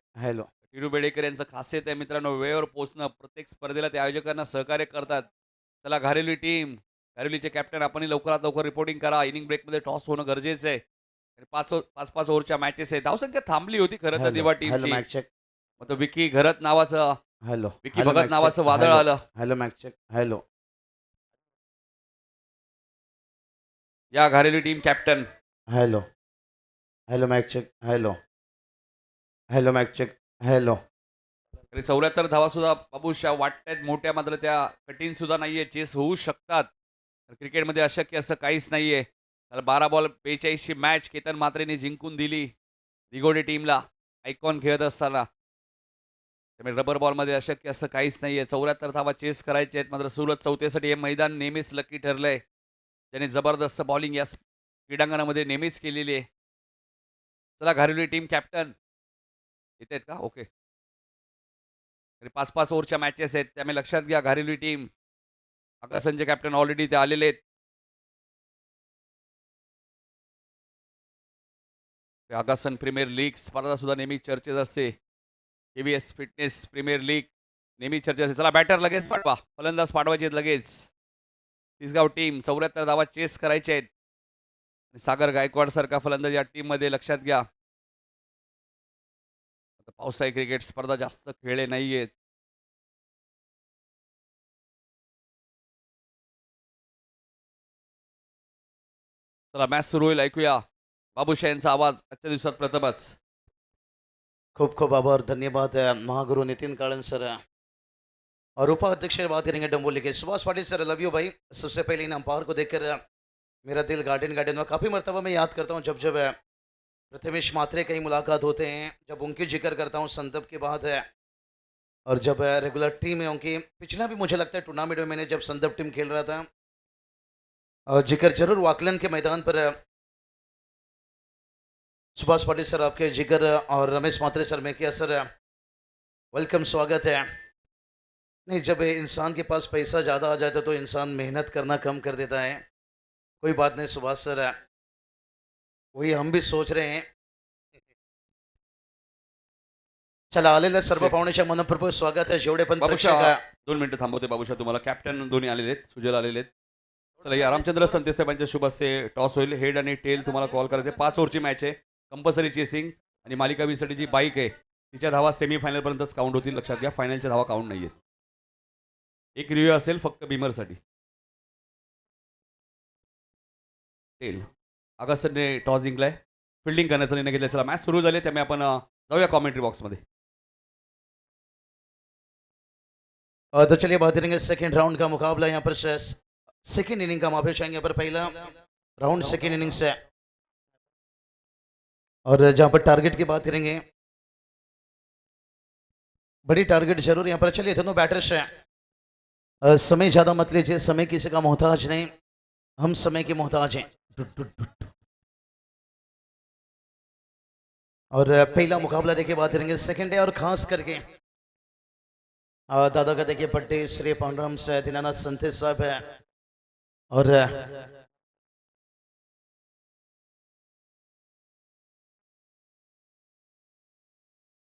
Tinu Bedekar यांचं खासियत आहे मित्रांनो वेळेवर पोहोचणं. प्रत्येक स्पर्धेला ते आयोजकांना सहकार्य करतात. चला घरेली टीम घरेलीचे कॅप्टन आपणही लवकरात लवकर रिपोर्टिंग करा. इनिंग ब्रेकमध्ये टॉस होणं गरजेचं आहे. 5-5 ओव्हरच्या मॅचेस आहे. धावसंख्या थांबली होती खरं तर दिवा टीमची. मग विकी घरत नावाचं विकी भगत नावाचं वादळ आलं. Hello match check. या घरेली team captain. Hello match check. Hello match check. 74 धावा सुद्धा बाबूशाह वाटतायत मोठ्या मात्र त्या कठीण सुद्धा नाहीये. चेस होऊ शकतात. क्रिकेटमध्ये अशक्य असं काहीच नाहीये. 12 बॉल 42 ची मॅच केतन म्हात्रेने जिंकून दिली दिगोडे टीमला आयकॉन खेळत असताना. त्यामुळे रबर बॉलमध्ये अशक्य असं काहीच नाहीये. 74 धावा चेस करायचे आहेत. मात्र सुरत चौथीसाठी हे मैदान नेहमीच लकी ठरलंय. त्याने जबरदस्त बॉलिंग या क्रीडांगणामध्ये नेहमीच केलेली आहे. चला घरेली टीम कॅप्टन येत आहेत का? ओके. 5-5 ओव्हरच्या मॅचेस आहेत त्यामुळे लक्षात घ्या. घरेली टीम आकाशनचे कॅप्टन ऑलरेडी ते आलेले आहेत. आगासन प्रीमियर लीग स्पर्धा सुद्धा नेहमी चर्चेत असते. KVS फिटनेस प्रीमियर लीग नेहमी चर्चेत असते. चला बॅटर लगेच पाठवा. फलंदाज पाठवायचे आहेत लगेच. तिसगाव टीम 74 धावा चेस करायचे आहेत. सागर गायकवाड सारखा फलंदाज या टीममध्ये लक्षात घ्या. पावसाळी क्रिकेट स्पर्धा जास्त खेळले नाहीयेत. चला मॅच सुरू होईल. ऐकूया बाबूशाह यांचा आवाज आजच्या दिवसात प्रथमच. खूब खूब आभार धन्यवाद महागुरु नितिन कालन सर और उपाध्यक्ष बात करेंगे डम्बोली के Subhash Patil sir. Love you भाई. सबसे पहले इन अंपायर को देखकर मेरा दिल गार्डन में काफ़ी मरतबा मैं याद करता हूँ जब प्रथमेश मात्रे कहीं मुलाकात होते हैं, जब उनकी जिक्र करता हूँ संदर्भ की बात है. और जब रेगुलर टीम है उनकी पिछला भी मुझे लगता है टूर्नामेंट में मैंने जब संदर्भ टीम खेल रहा था और जिक्र जरूर वाकलन के मैदान पर सुभाष पाटिल सर आपके जिगर और रमेश मात्रे सर में किया सर. वेलकम स्वागत है. नहीं जब इंसान के पास पैसा ज़्यादा आ जाता तो इंसान मेहनत करना कम कर देता है. कोई बात नहीं सुभाष सर, वही हम भी सोच रहे हैं. चला आलेल्या सर्व पाहुण्याच्या मनपूर्वक स्वागत आहे. जेवढे पण बाबूशाह 2 मिनिटं थांबवते. बाबूशाह तुम्हाला कॅप्टन दोन्ही आलेले आहेत. सुजल आलेले आहेत. चला या रामचंद्र संते साहेबांच्या शुभ हस्ते टॉस होईल. हेड आणि टेल तुम्हाला कॉल करायचे. 5 ओव्हरची मॅच आहे. कंपल्सरी चेसिंग आणि मालिका विसाठी जी बाईक आहे तिच्या धावा सेमीफायनलपर्यंतच काउंट होतील. लक्षात घ्या फायनलच्या धावा काउंट नाही आहेत. एक रिव्ह्यू असेल फक्त बीमरसाठी. टेल आगासनने टॉस जिंकलाय. फिल्डिंग करण्याचा निर्णय घेतला. चला मॅच सुरू झाली त्यामुळे आपण जाऊया कॉमेंट्री बॉक्समध्ये. तो चलिए बात करेंगे सेकंड राउंड का मुकाबला. यहाँ पर सेकंड इनिंग का माफी चाहेंगे. पर पहला राउंड सेकंड इनिंग से और जहाँ पर टारगेट की बात करेंगे बड़ी टारगेट जरूर यहाँ पर. चलिए दोनों बैटर्स हैं. समय ज़्यादा मत लीजिए. समय किसी का मोहताज नहीं, हम समय के मोहताज हैं. और पहला मुकाबला देखिए बात करेंगे सेकंड है और खास करके दादा का देखिए पट्टी श्री पांडुरंग से दीनानाथ संते साहब है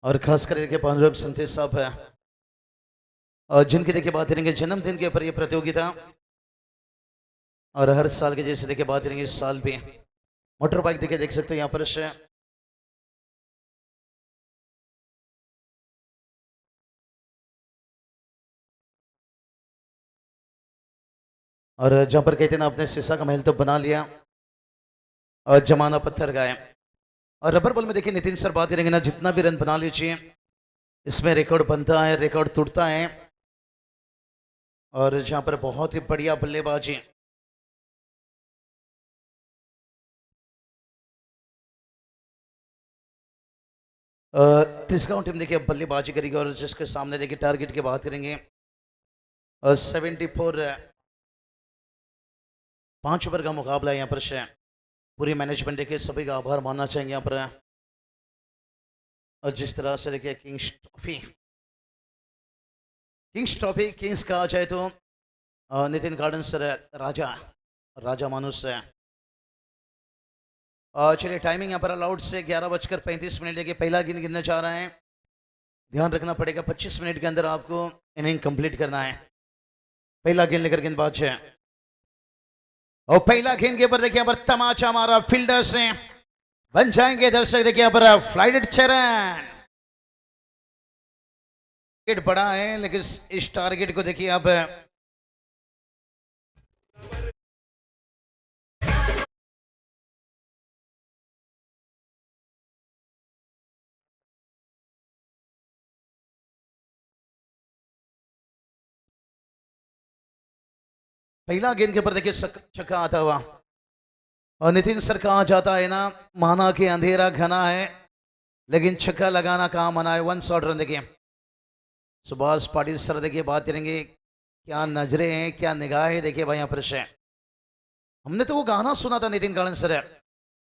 और खास करके देखिए पांडुरंग संते साहब है और जिनकी देखिए बात करेंगे जन्मदिन के ऊपर ये प्रतियोगिता और हर साल के जैसे देखिए बात करेंगे इस साल भी मोटर बाइक देखिए देख सकते हैं यहाँ पर से और जहाँ पर कहते हैं ना अपने शीशा का महल तो बना लिया और जमाना पत्थर का है और रबर बॉल में देखिए नितिन सर बात करेंगे ना जितना भी रन बना लीजिए इसमें रिकॉर्ड बनता है रिकॉर्ड टूटता है और जहाँ पर बहुत ही बढ़िया बल्लेबाजी तिसगांव टीम देखिए बल्लेबाजी करेगी और जिसके सामने देखिए टारगेट की बात करेंगे 74 5 ओवर का मुकाबला है यहाँ पर से पूरी मैनेजमेंट देखिए सभी का आभार मानना चाहेंगे यहाँ पर और जिस तरह से देखिए किंग्स ट्रॉफी किंग्स कहा जाए तो नितिन गार्डन सर राजा राजा मानुस है चलिए टाइमिंग यहाँ पर अलाउड से 11:35 देखिए पहला गेंद गिरने जा रहा है ध्यान रखना पड़ेगा 25 मिनट के अंदर आपको इनिंग कंप्लीट करना है पहला गेंद लेकर गेंदबाज है और पहला गेंद के ऊपर देखिए यहाँ पर तमाचा मारा फील्डर से बन जाएंगे दर्शक देखिए यहाँ पर फ्लाइट 6 रन टारगेट बड़ा है लेकिन इस टारगेट को देखिए अब पहला गेंद के ऊपर देखिए छक्का आता हुआ और नितिन सर कहा जाता है ना माना कि अंधेरा घना है लेकिन छक्का लगाना कहाँ मना है 1 शॉट रन देखिए सुभाष पाटिल सर देखिए बात करेंगे क्या नजरें हैं क्या निगाहें देखिए भाई यहाँ पर से हमने तो वो गाना सुना था नितिन गार्डन सर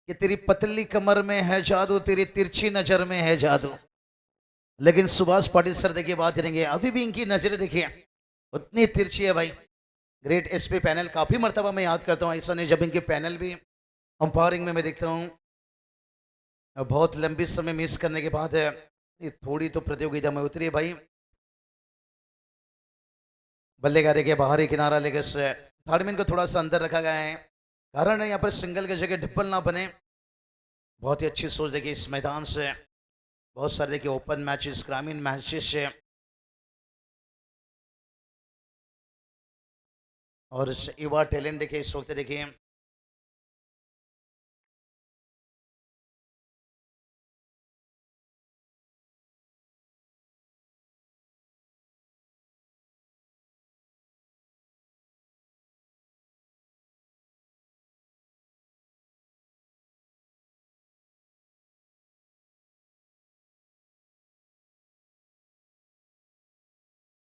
कि तेरी पतली कमर में है जादू तेरी तिरछी नजर में है जादू लेकिन सुभाष पाटिल सर देखिए बात करेंगे अभी भी इनकी नजरें देखिए उतनी तिरछी है भाई ग्रेट एसपी पैनल काफी मर्तबा मैं याद करता हूँ ऐसा नहीं जब इनके पैनल भी अंपायरिंग में मैं देखता हूँ बहुत लंबी समय मिस करने के बाद ये थोड़ी तो प्रतियोगिता में उतरी भाई बल्लेबाज के बाहरी किनारा लेकर थर्डमैन को थोड़ा सा अंदर रखा गया है कारण है यहाँ पर सिंगल की जगह डिप्पल ना बने बहुत ही अच्छी सोच देखिए इस मैदान से बहुत सारे देखिए ओपन मैचेस ग्रामीण मैचेस से और युवा टैलेंट देखिए इस वक्त देखिए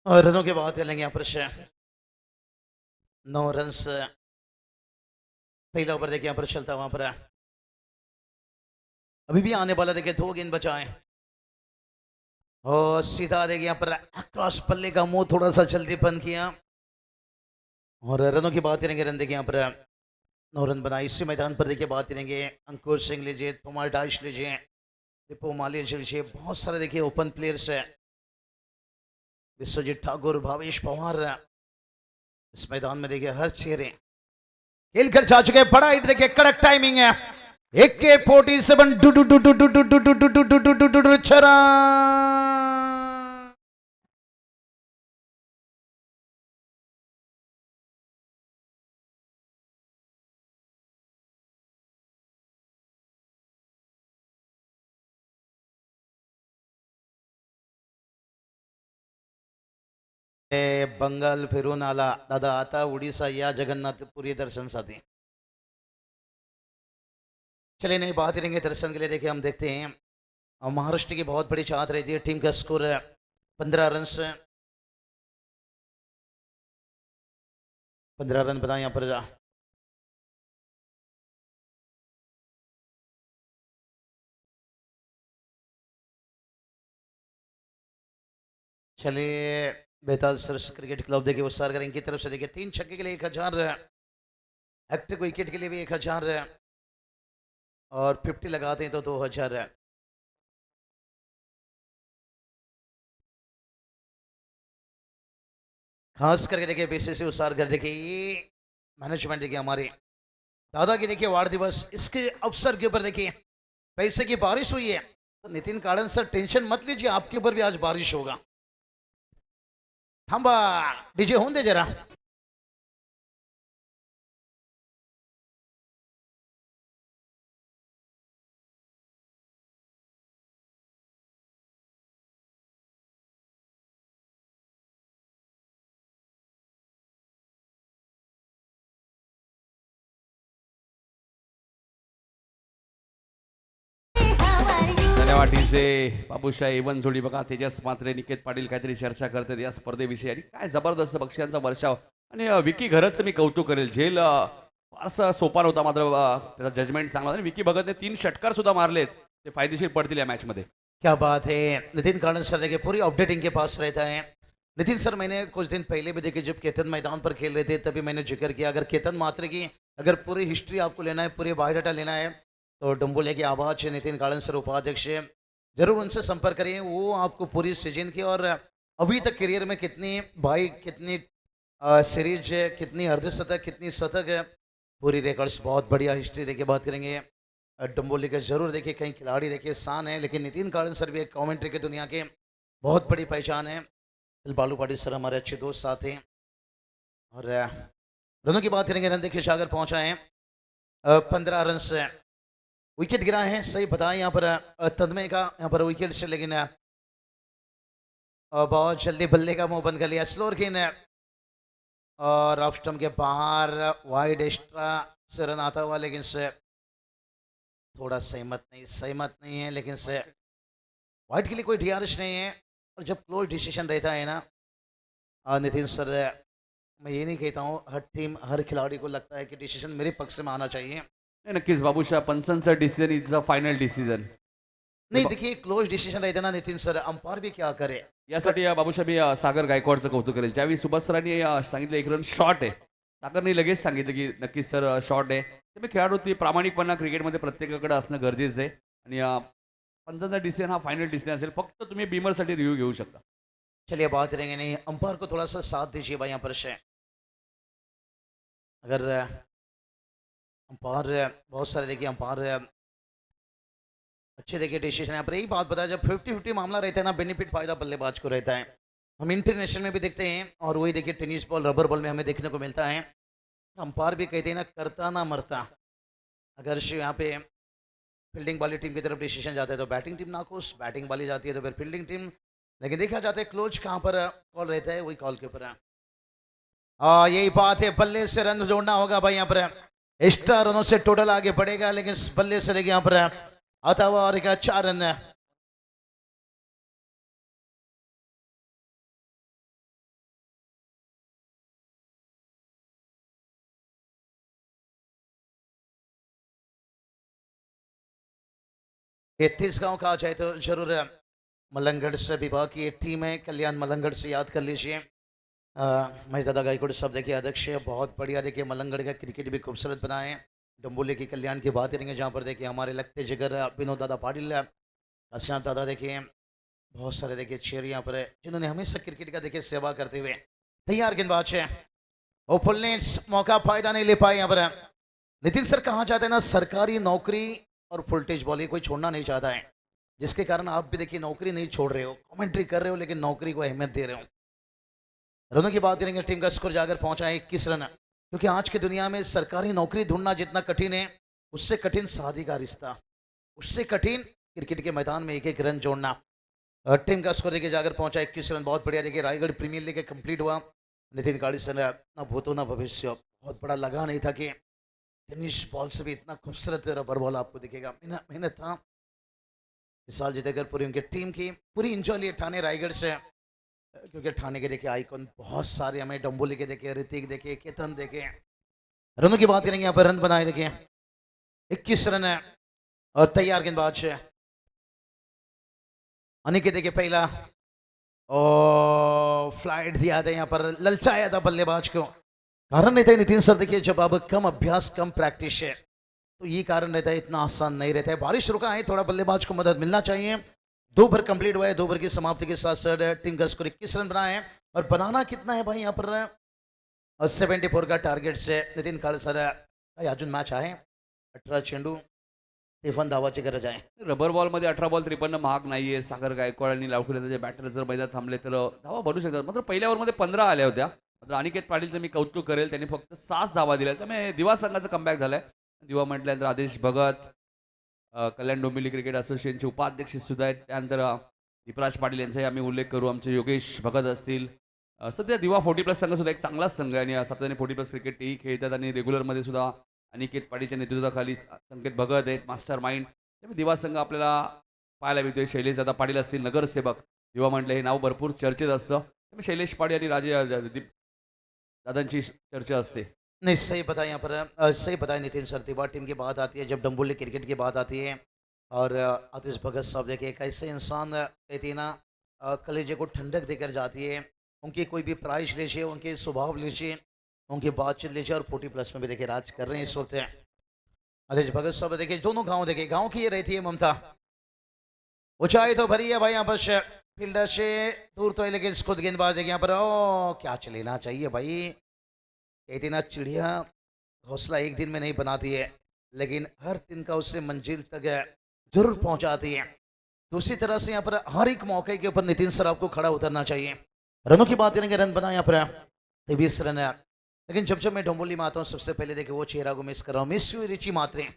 और रनों की बात करेंगे यहाँ पर 9 रन पहला ओवर देखिए यहाँ पर चलता वहां पर अभी भी आने वाला देखिए 2 गेंद बचाए और सीधा देखिए यहाँ पर क्रॉस पल्ले का मुंह थोड़ा सा जल्दी बंद किया और रनों की बात करेंगे रन देखिए यहाँ पर 9 रन बनाए इसी मैदान पर देखिए बात करेंगे अंकुर सिंह लीजिए तोमार डाइश लीजिए दीपो माली लीजिए बहुत सारे देखिए ओपन प्लेयर्स है विश्वजीत ठाकुर भावेश पवार इस मैदान में देखिए हर चेहरे खेल कर जा चुके बड़ा हिट देखिए कड़क टाइमिंग है AK-47 छरा बंगाल फिरून आला दादा आता उड़ीसा या जगन्नाथपुरी दर्शनसाठी चलिए नहीं बात करेंगे दर्शन के लिए देखिए हम देखते हैं और महाराष्ट्र की बहुत बड़ी चाहत रहती है टीम का स्कोर 15 रन से 15 रन बनाए यहाँ पर जा चलिए बेताल सरस क्रिकेट क्लब देखिए उसारगर इनकी तरफ से देखिए 3 छक्के के लिए 1000, हैट्रिक विकेट के लिए भी 1000 और 50 लगाते हैं तो 2000। खास करके देखिए बीसीसी उसारगर देखिए ये मैनेजमेंट देखिए हमारे दादा की देखिए वार दिवस इसके अवसर के ऊपर देखिए पैसे की बारिश हुई है। तो नितिन काड़न सर टेंशन मत लीजिए, आपके ऊपर भी आज बारिश होगा। थांबा डीजे होऊन दे जरा। धन्यवाद टीचे बाबूशाही इवन जोडी बघा तेजस मात्रे निकेत पाटील काहीतरी चर्चा करतात या स्पर्धेविषयी आणि काय जबरदस्त बक्षिसांचा वर्षाव आणि विकी घरच मी कौतुक करेल. झेल फारसा सोपा नव्हता मात्र त्याचा जजमेंट चांगला होता आणि विकी भगतने 3 षटकार सुद्धा मारलेत ते फायदेशीर पडतील या मॅच मध्ये. क्या बात है नितिन काड़न सर देखिए पूरी अपडेट इनके पास रहता है। नितिन सर मैंने कुछ दिन पहले भी देखिए जब केतन मैदान पर खेल रहे थे तभी मैंने जिक्र किया अगर केतन मात्रे की अगर पूरी हिस्ट्री आपको लेना है, पूरी बायोडाटा लेना है तो डम्बोले के आवाज नितिन काड़न सर उपाध्यक्ष जरूर उनसे संपर्क करिए। वो आपको पूरी सीजन की और अभी तक करियर में कितनी बाई कितनी सीरीज है, कितनी अर्धशतक कितनी शतक है, पूरी रिकॉर्ड्स बहुत बढ़िया हिस्ट्री देखिए बात करेंगे डम्बोली का। जरूर देखिए कई खिलाड़ी देखिए शान है लेकिन नितिन काड़न सर भी एक कमेंट्री की दुनिया के बहुत बड़ी पहचान है। बालू पाटिल सर हमारे अच्छे दोस्त साथ हैं और रनों की बात करेंगे रन देखिए सागर पहुंचा है 15 रन से विकेट गिरा है। सही बताया यहाँ पर तन्मय का यहाँ पर विकेट से लेकिन बहुत जल्दी बल्ले का मुंह बंद कर लिया स्लोर किन और ऑफ स्टंप के बाहर वाइड एक्स्ट्रा से रन आता हुआ लेकिन से थोड़ा सहमत नहीं है लेकिन से वाइड के लिए कोई डीआरएस नहीं है। और जब क्लोज डिसीजन रहता है ना नितिन सर मैं ये नहीं कहता हूँ हर टीम हर खिलाड़ी को लगता है कि डिसीजन मेरे पक्ष में आना चाहिए। नाही, नक्कीच बाबूशाह पंचांचा decision is a final decision. नहीं देखिए क्लोज डिसीजन रहता ना नितिन सर अंपायर भी क्या करे। यासाठी बाबूशाह मी सागर गायकवाडचं कौतुक करेल. ज्यावेळी सुभाष सरांनी सांगितलं एक रन शॉर्ट आहे सागरने लगेच सांगितलं की नक्कीच सर शॉर्ट आहे. त्यामुळे खेळाडूची प्रामाणिकपणा क्रिकेटमध्ये प्रत्येकाकडे असणं गरजेचं आहे आणि पंचांचा डिसिजन हा फायनल डिसिजन असेल. फक्त तुम्ही बीमरसाठी रिव्ह्यू घेऊ शकता. चलिए बात करेंगे नहीं अंपायर को थोड़ा सा साथ दीजिए भाई यहाँ पर से। अगर अंपायर बहुत सारे देखिए अंपायर अच्छे देखिए डिसीजन यहाँ पर यही बात बताया जब 50-50 मामला रहता है ना बेनिफिट फायदा बल्लेबाज को रहता है। हम इंटरनेशनल में भी देखते हैं और वही देखिए टेनिस बॉल रबर बॉल में हमें देखने को मिलता है। अंपायर भी कहते हैं ना करता ना मरता। अगर यहाँ पे फील्डिंग वाली टीम की तरफ डिसीजन जाता है तो बैटिंग टीम नाखुश, बैटिंग वाली जाती है तो फिर फील्डिंग टीम। लेकिन देखा जाता है क्लोज कहाँ पर कॉल रहता है वही कॉल के ऊपर है। यही बात है बल्ले से रन जोड़ना होगा भाई यहाँ पर एक्स्ट्रा रनों से टोटल आगे बढ़ेगा लेकिन बल्ले से लेके यहाँ पर आता हुआ और 4 रन। तेतीस गांव कहा जाए तो जरूर मलंगढ़ से विभाग की एक टीम है कल्याण मलंगढ़ से याद कर लीजिए। महेश दादा गायकवाड़ साहब देखिए अध्यक्ष बहुत बढ़िया देखिए मलंगढ़ का क्रिकेट भी खूबसूरत बनाए हैं। डम्बोली की कल्याण की बात करेंगे जहाँ पर देखिए हमारे लगते जिगर विनोद दादा पाटिल काशीनाथ दादा देखिए बहुत सारे देखिए चेयर यहाँ पर है जिन्होंने हमेशा क्रिकेट का देखिए सेवा करते हुए तैयार गेंदबाज है वो फुल नेट्स मौका फायदा नहीं ले पाए यहाँ पर। नितिन सर कहाँ चाहते हैं ना सरकारी नौकरी और फुलटेज बॉल कोई छोड़ना नहीं चाहता है जिसके कारण आप भी देखिए नौकरी नहीं छोड़ रहे हो कमेंट्री कर रहे हो लेकिन नौकरी को अहमियत दे रहे हो। रनों की बात करेंगे टीम का स्कोर जाकर पहुंचा है 21 रन क्योंकि आज की दुनिया में सरकारी नौकरी ढूंढना जितना कठिन है उससे कठिन शादी का रिश्ता, उससे कठिन क्रिकेट के मैदान में एक रन जोड़ना। टीम का स्कोर देखिए जाकर पहुंचा 21 रन बहुत बढ़िया देखिए रायगढ़ प्रीमियर लीग कंप्लीट हुआ। नितिन काड़ी सर ना भूतो ना भविष्य बहुत बड़ा लगा नहीं था कि टेनिस बॉल से भी इतना खूबसूरत रबर बॉल आपको दिखेगा। मेहनत था इस साल जीतेकर पूरी उनकी टीम की पूरी इंजॉय लिए ठाणे रायगढ़ से क्योंकि ठाणे के देखिए आइकॉन बहुत सारे हमें डम्बोली के देखे ऋतिक देखे केतन देखे। रनों की बात करेंगे यहाँ पर रन बनाए देखिए 21 रन है और तैयार गेंदबाज अनिकेत देखिए पहला और फ्लाइट दिया था यहाँ पर, ललचाया था बल्लेबाज को। कारण रहता है नितिन सर, देखिए जब अब कम अभ्यास कम प्रैक्टिस है तो ये कारण रहता है, इतना आसान नहीं रहता है। बारिश रुका है, थोड़ा बल्लेबाज को मदद मिलना चाहिए। 2 ओवर कंप्लीट हुआ है, 2 ओवर की समाप्ति के साथ साथ टीम का स्कोर 21 रन बना है। और बनाना कितना है भाई यहाँ पर 74 का टार्गेट से नितिन काळे सर अजून मॅच आहे। 18 चेंडू 53 धावाची गरज आहे। रबर बॉलमध्ये 18 बॉल 53 महाग नाहीये. सागर गायकवाड आणि लावखुले त्याचे बॅटर जर मैदानात थांबले तर धावा बनू शकतात. मात्र पहिल्या ओव्हरमध्ये 15 आल्या होत्या. मात्र अनिकेत पाटीलचं मी कौतुक करेल, त्यांनी फक्त 6 धावा दिल्या. त्यामुळे दिवा संघाचा कमबॅक झालाय. दिवा म्हटल्यानंतर आदेश भगत, कल्याण डोंबिवली क्रिकेट असोसिएशनचे उपाध्यक्ष सुद्धा आहेत. त्यानंतर दीपराज पाटील यांचाही आम्ही उल्लेख करू. आमचे योगेश भगत असतील. सध्या दिवा 40+ संघ सुद्धा एक चांगलाच संघ आहे आणि सातत्याने 40+ क्रिकेट तेही खेळतात आणि रेग्युलरमध्ये सुद्धा अनिकेत पाटीलच्या नेतृत्वाखाली संकेत भगत आहेत, मास्टर माइंड. त्यामुळे दिवा संघ आपल्याला पाहायला मिळतोय. शैलेश दादा पाटील असतील, नगरसेवक. दिवा म्हटलं हे नाव भरपूर चर्चेत असतं. त्यामुळे शैलेश पाटील आणि राजे दीप दादांची चर्चा असते. नहीं सही बताया यहाँ पर, सही बताया नितिन सर। दिवा टीम की बात आती है, जब डम्बोली क्रिकेट की बात आती है और आतिश भगत साहब देखिए एक ऐसे इंसान कहते हैं ना, कलेजे को ठंडक देकर जाती है। उनकी कोई भी प्राइस लीजिए, उनके स्वभाव लीजिए, उनकी बातचीत लीजिए, और 40+ में भी देखिए राज कर रहे हैं इस वक्त। आतिश भगत साहब देखिए दोनों गाँव देखिए, गाँव की ये रहती है ममता। ऊंचाई तो भरी है भाई यहाँ पर, फील्डर से दूर तो है लेकिन खुद गेंदबाज देखिए यहाँ पर, ओ क्या चलेना चाहिए भाई। कहती ना चिड़िया घोंसला एक दिन में नहीं बनाती है, लेकिन हर दिन का उससे मंजिल तक जरूर पहुंचाती है। दूसरी तरह से यहाँ पर हर एक मौके के ऊपर नितिन सर आपको खड़ा उतरना चाहिए। रनों की बात करेंगे, रन बना यहाँ पर 23 रन है। लेकिन जब जब मैं डोंबोली में आता हूँ सबसे पहले देखिए वो चेहरा को मिस कर रहा हूँ, मिस यू रिची मात्रे।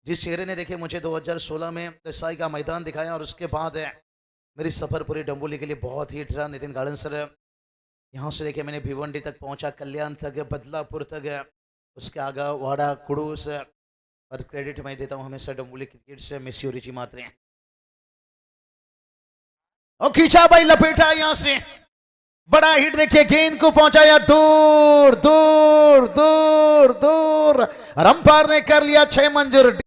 जिस चेहरे ने देखे मुझे 2016 में देसाई का मैदान दिखाया, और उसके बाद मेरी सफ़र पूरी डोंबोली के लिए बहुत ही रहा। नितिन काळे सर यहाँ से देखिए मैंने भिवंडी तक पहुंचा, कल्याण तक, बदलापुर तक, उसके आगे वाड़ा कुड़ूस। और क्रेडिट मैं देता हूँ हमेशा Dombivli cricket say miss you रिची मात्रे। और खींचा भाई, लपेटा यहाँ से बड़ा हिट देखिए, गेंद को पहुंचाया दूर दूर दूर दूर, और अंपायर ने कर लिया 6 मंजूर।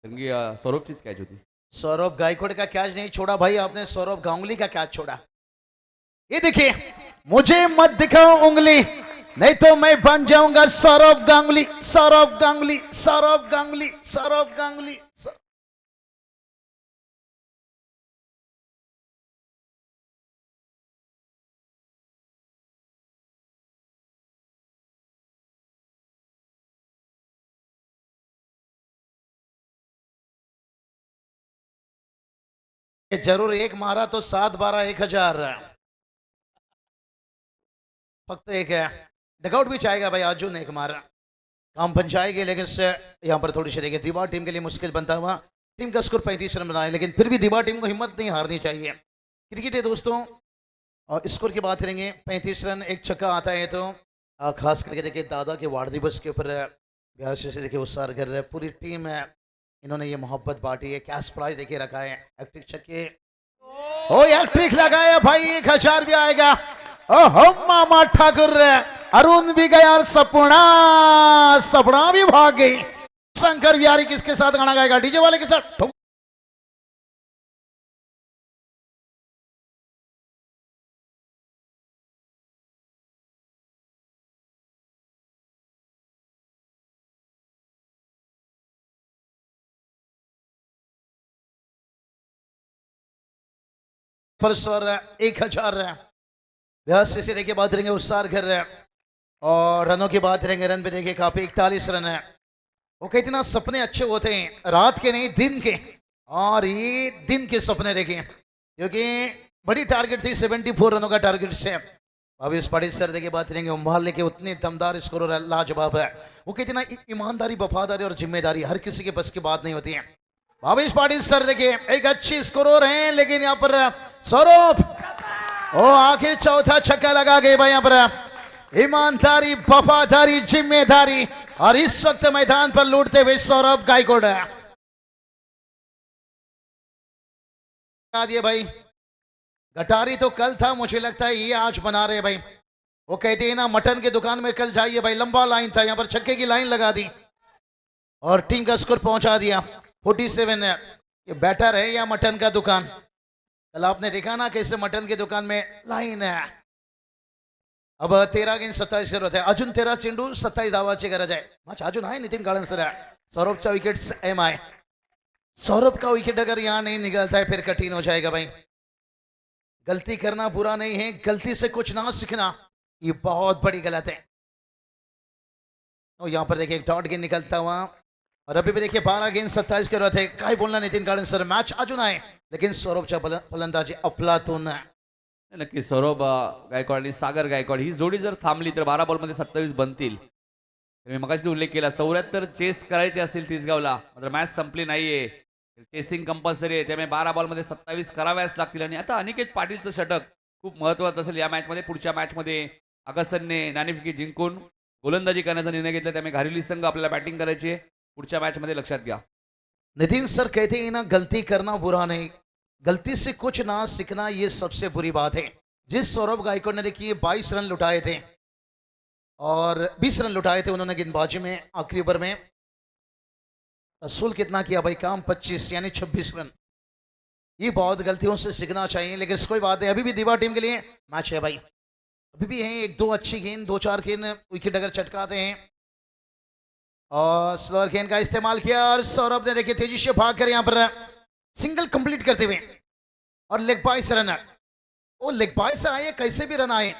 कारण की सौरभचीच कॅच होती. सौरभ गायकवाड़ का कैच नहीं छोड़ा भाई आपने, सौरभ गांगुली का कैच छोड़ा। ये देखिए, मुझे मत दिखाओ उंगली, नहीं तो मैं बन जाऊंगा सौरभ गांगुली, सौरभ गांगुली, सौरभ गांगुली, सौरभ गांगुली। जरूर एक मारा तो 7-12 1000 फक्त एक है। डगआउट भी चाहेगा भाई, अर्जुन एक मारा काम बन जाएगी, लेकिन यहाँ पर थोड़ी सी देखिए दिवा टीम के लिए मुश्किल बनता हुआ। टीम का स्कोर 35 रन बनाए, लेकिन फिर भी दिवा टीम को हिम्मत नहीं हारनी चाहिए। क्रिकेट है दोस्तों, और स्कोर की बात करेंगे 35 रन, एक छक्का आता है तो खास करके देखिए दादा के वार्ड दिवस के ऊपर बिहार से देखिए उत्साह कर रहे, पूरी टीम है, इन्होंने ये मोहब्बत बांटी है। कैश प्राइज देखिए रखा है, हैट्रिक छक्के, ओ हैट्रिक लगाया भाई, 1000 भी आएगा। ओहो मामा ठाकुर, अरुण भी गया और सपना, सपना भी भाग गई। शंकर बिहारी किसके साथ गाना गाएगा? डीजे वाले के साथ। पर स्वर 1000 बिहार से देखिए बात करेंगे उत्साह कर रहे हैं, और रनों की बात करेंगे, रन पे देखिए काफी 41 रन है। वो कहते ना सपने अच्छे होते हैं, रात के नहीं दिन के, और ये दिन के सपने देखिए, क्योंकि बड़ी टारगेट थी 74 रनों का टारगेट से। अभी उस पाटिल सर देखिए बात करेंगे, उम्बाल लेके उतनी दमदार स्कोर लाजवाब है। वो कहते ना ईमानदारी, वफादारी और जिम्मेदारी हर किसी के बस की बात नहीं होती है। भावेश पाटिल सर देखिए एक अच्छी स्कोर हैं, लेकिन यहाँ पर सौरभ ओ आखिर चौथा छक्का लगा गए भाई। यहाँ पर ईमानदारी, वफादारी, जिम्मेदारी और इस वक्त मैदान पर लूटते हुए सौरभ गायकवाड़ दिए भाई। गटारी तो कल था, मुझे लगता है ये आज बना रहे भाई। वो कहते हैं ना मटन की दुकान में कल जाइए भाई, लंबा लाइन था, यहां पर छक्के की लाइन लगा दी और टीम का स्कोर पहुंचा दिया 47। ये बैटर है या मटन का दुकान? कल आपने देखा ना कैसे मटन की दुकान में लाइन है। अब 13 गेंद 27 जरूरत है, अजून 13 चेंडू 27 धावाची गरज आहे। मॅच अजून आहे नितीन काळंसर, सौरभचा विकेट एम आहे। सौरभ का विकेट अगर यहाँ नहीं निकलता है फिर कठिन हो जाएगा भाई। गलती करना बुरा नहीं है, गलती से कुछ ना सीखना ये बहुत बड़ी गलत है। और यहाँ पर देखिए एक डॉट गेंद निकलता हुआ और अभी भी देखिए 12 गेंद 27 की जरूरत है। काय बोलना नितीन काळंसर, मॅच अजून आहे लेकिन सौरभच्या फलंदाजी अफलातून आहे। नक्की सौरभ गायकवाड आणि सागर गायकवाड ही जोडी जर थांबली तर 12 बॉलमध्ये 27 बनतील। मी मगाशी उल्लेख केला 74 चेस करायचे असेल तिसगावला, मात्र मॅच संपली नाहीये, चेसिंग कंपल्सरी आहे, त्यामुळे 12 बॉलमध्ये 27 कराव्याच लागतील। आणि आता अनिकेत पाटीलचं षटक खूप महत्त्वाचं असेल या मॅचमध्ये। पुढच्या मॅचमध्ये अगसनने नाणेफेकी जिंकून गोलंदाजी करण्याचा निर्णय घेतला, त्यामुळे घारिली संघ आपल्याला बॅटिंग करायची आहे पुढच्या मॅचमध्ये, लक्षात घ्या। नितिन सर कहते हैं ना गलती करना बुरा नहीं, गलती से कुछ ना सीखना ये सबसे बुरी बात है। जिस सौरभ गायकवाड़ ने देखिए 22 रन लुटाए थे और 20 रन लुटाए थे उन्होंने गेंदबाजी में आखिरी ओवर में। रसूल कितना किया भाई काम, 25 यानी 26 रन। ये बहुत गलतियों से सीखना चाहिए, लेकिन कोई बात है, अभी भी दीवा टीम के लिए मैच है भाई। अभी भी है 1-2 अच्छी गेंद, 2-4 गेंद विकेट अगर चटकाते हैं। और स्लोअर गेंद का इस्तेमाल किया और सौरभ ने देखिए तेजी से भागकर यहाँ पर सिंगल कंप्लीट करते हुए और लेग बाय से रन। वो लेग बाय से आए कैसे भी रन आए।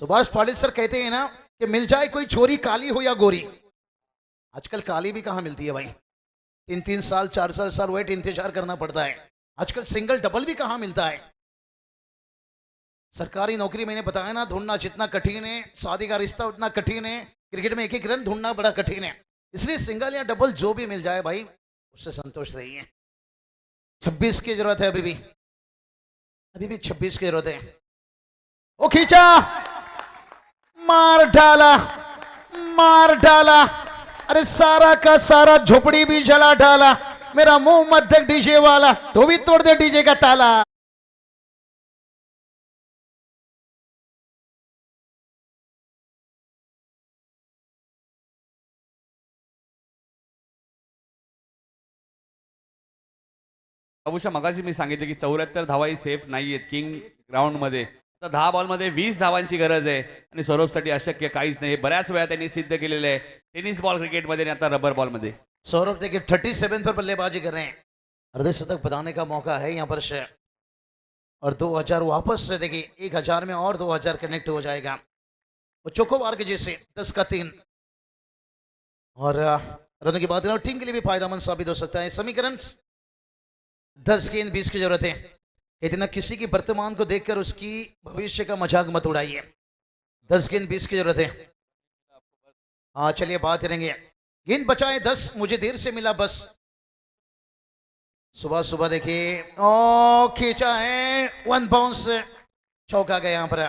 सुभाष पाटिल सर कहते हैं ना कि मिल जाए कोई छोरी काली हो या गोरी। आजकल काली भी कहाँ मिलती है भाई, 3-3 साल 4-4 साल वेट इंतजार करना पड़ता है। आजकल सिंगल डबल भी कहाँ मिलता है। सरकारी नौकरी मैंने बताया ना ढूंढना जितना कठिन है, शादी का रिश्ता उतना कठिन है, क्रिकेट में 1-1 रन ढूंढना बड़ा कठिन है। इसलिए सिंगल या डबल जो भी मिल जाए भाई उससे संतुष्ट रहिए। 26 की जरूरत है, अभी भी 26 की जरूरत है। ओ खींचा, मार डाला, अरे सारा का सारा झोपड़ी भी जला डाला। मेरा मुंह मत देख डीजे वाला, तो भी तोड़ दे डीजे का ताला। अबुशा मगाशी मी सांगितले की 74 धावाही सेफ नाहीयेत किंग ग्राउंडमध्ये। तर 10 बॉलमध्ये 20 धावांची गरज आहे आणि सौरभसाठी अशक्य काहीच नाही। बऱ्याच वेळा त्यांनी सिद्ध केलेलं आहे टेनिस बॉल क्रिकेटमध्ये आणि आता रबर बॉलमध्ये। सौरभ देखिए 37 पर बल्लेबाजी कर रहे हैं, अर्धशतक बनाने का मौका है यहाँ पर से। और 2000 वापस से देखिए 1000 में और 2000 कनेक्ट हो जाएगा। वो चोकोबार के जैसे 10 का 3 और रनों की बात करें टीम के लिए भी फायदेमंद साबित हो सकता है। समीकरण 10 गेंद 20 की जरूरत है। कहते ना किसी की वर्तमान को देखकर उसकी भविष्य का मजाक मत उड़ाइए। 10 गेंद 20 की जरूरत है। हाँ चलिए बात करेंगे, गेंद बचाए 10, मुझे देर से मिला बस। सुबह देखिए ओ खींचा है, 1 बाउंस, चौका गया यहां पर।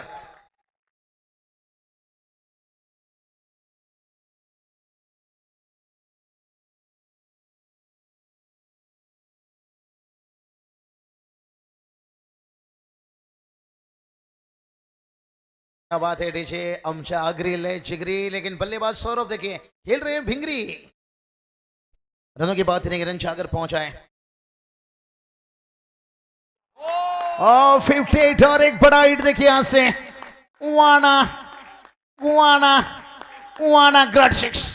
क्या बात है डीजे, आमच्या आगरी लय जिगरी, लेकिन बल्लेबाज सौरभ देखिए खेल रहे हैं भिंगरी। रनों की बात नहीं, रन चाकर पहुंचाए। 58 और एक बड़ा हिट देखिए यहां से, वाना ग्रेट 6।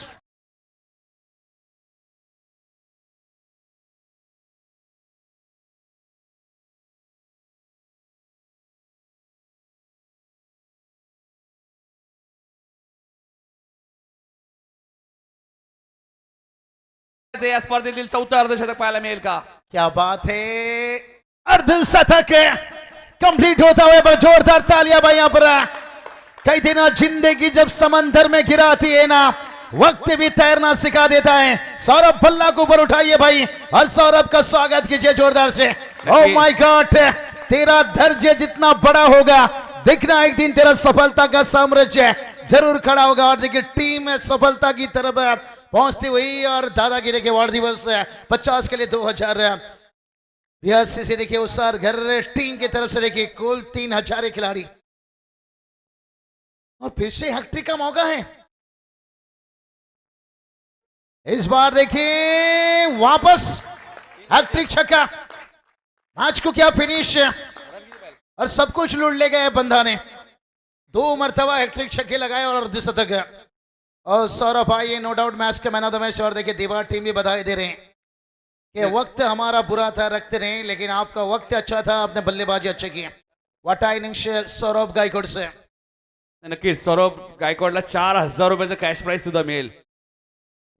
या स्पर्धेतील 4थं अर्धशतक पाहायला मिळेल का? क्या बात है, अर्धशतक कंप्लीट होता हुआ जोरदार तालियां भाई यहाँ पर। कहते ना जिंदगी जब समंदर में गिराती है ना, वक्त भी तैरना सिखा देता है। सौरभ भल्ला को ऊपर उठाइए भाई और सौरभ का स्वागत कीजिए जोरदार से। ओह माय गॉड, तेरा दर्जे जितना बड़ा होगा देखना एक दिन तेरा सफलता का साम्राज्य जरूर खड़ा होगा। और देखिए टीम सफलता की तरफ पहुंचती हुई और दादागिरी के वाढदिवस 50 के लिए 2000 बयासी से देखिए उसार घर टीम की तरफ से देखिए कुल 3000 खिलाड़ी और फिर से हैट्रिक का मौका है। इस बार देखिए वापस हैट्रिक छक्का, मैच को क्या फिनिश और सब कुछ लूट ले गए बंदा ने। 2 मरतबा हैट्रिक छक्के लगाए और अर्धशतक। और सौरभ भाई ये नो डाउट मैच का मैन ऑफ द मैच। और देखिए दीवार टीम भी बधाई दे रहे हैं कि वक्त हमारा बुरा था रखते रहे, लेकिन आपका वक्त अच्छा था, आपने बल्लेबाजी अच्छी की। वाटा इनिंग्स सौरभ गायकवाड से। नक्कीच सौरभ गायकवाडला 4000 रुपयाचं कॅश प्राईज सुद्धा मिळेल.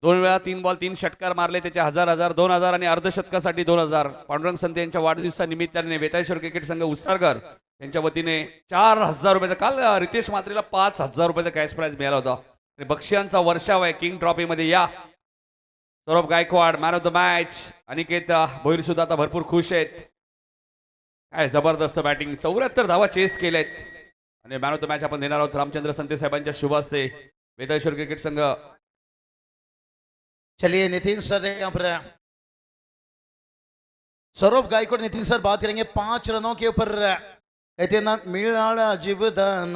2 वेळा 3 बॉल 3 षटकार मारले, त्याचे 1000 2000 आणि अर्धशतकासाठी 2000. पांडुरंग संत यांच्या वाढदिवसानिमित्ताने बेताळेश्वर क्रिकेट संघ उसारकर यांच्या वतीने 4000 रुपयाचा, काल रितेश मात्रेला 5000 रुपयाचा कॅश प्राईज मिळाला होता. आणि बक्षिसांचा वर्षाव आहे किंग ट्रॉफी मध्ये. या Saurabh Gaikwad man of the match. Aniket Bhoir सुद्धा आता भरपूर खुश आहेत. काय जबरदस्त बॅटिंग, 74 धावा चेस केल्यात. आणि मॅन ऑफ द मॅच आपण देणार आहोत रामचंद्र संते साहेबांच्या शुभ हस्ते. बेताळेश्वर क्रिकेट संघ. चलिए नितिन सर यहाँ पर सौरभ गायकवाड नितिन सर बात करेंगे 5 रनों के ऊपर कहते हैं ना मिलाड़ा जीवदान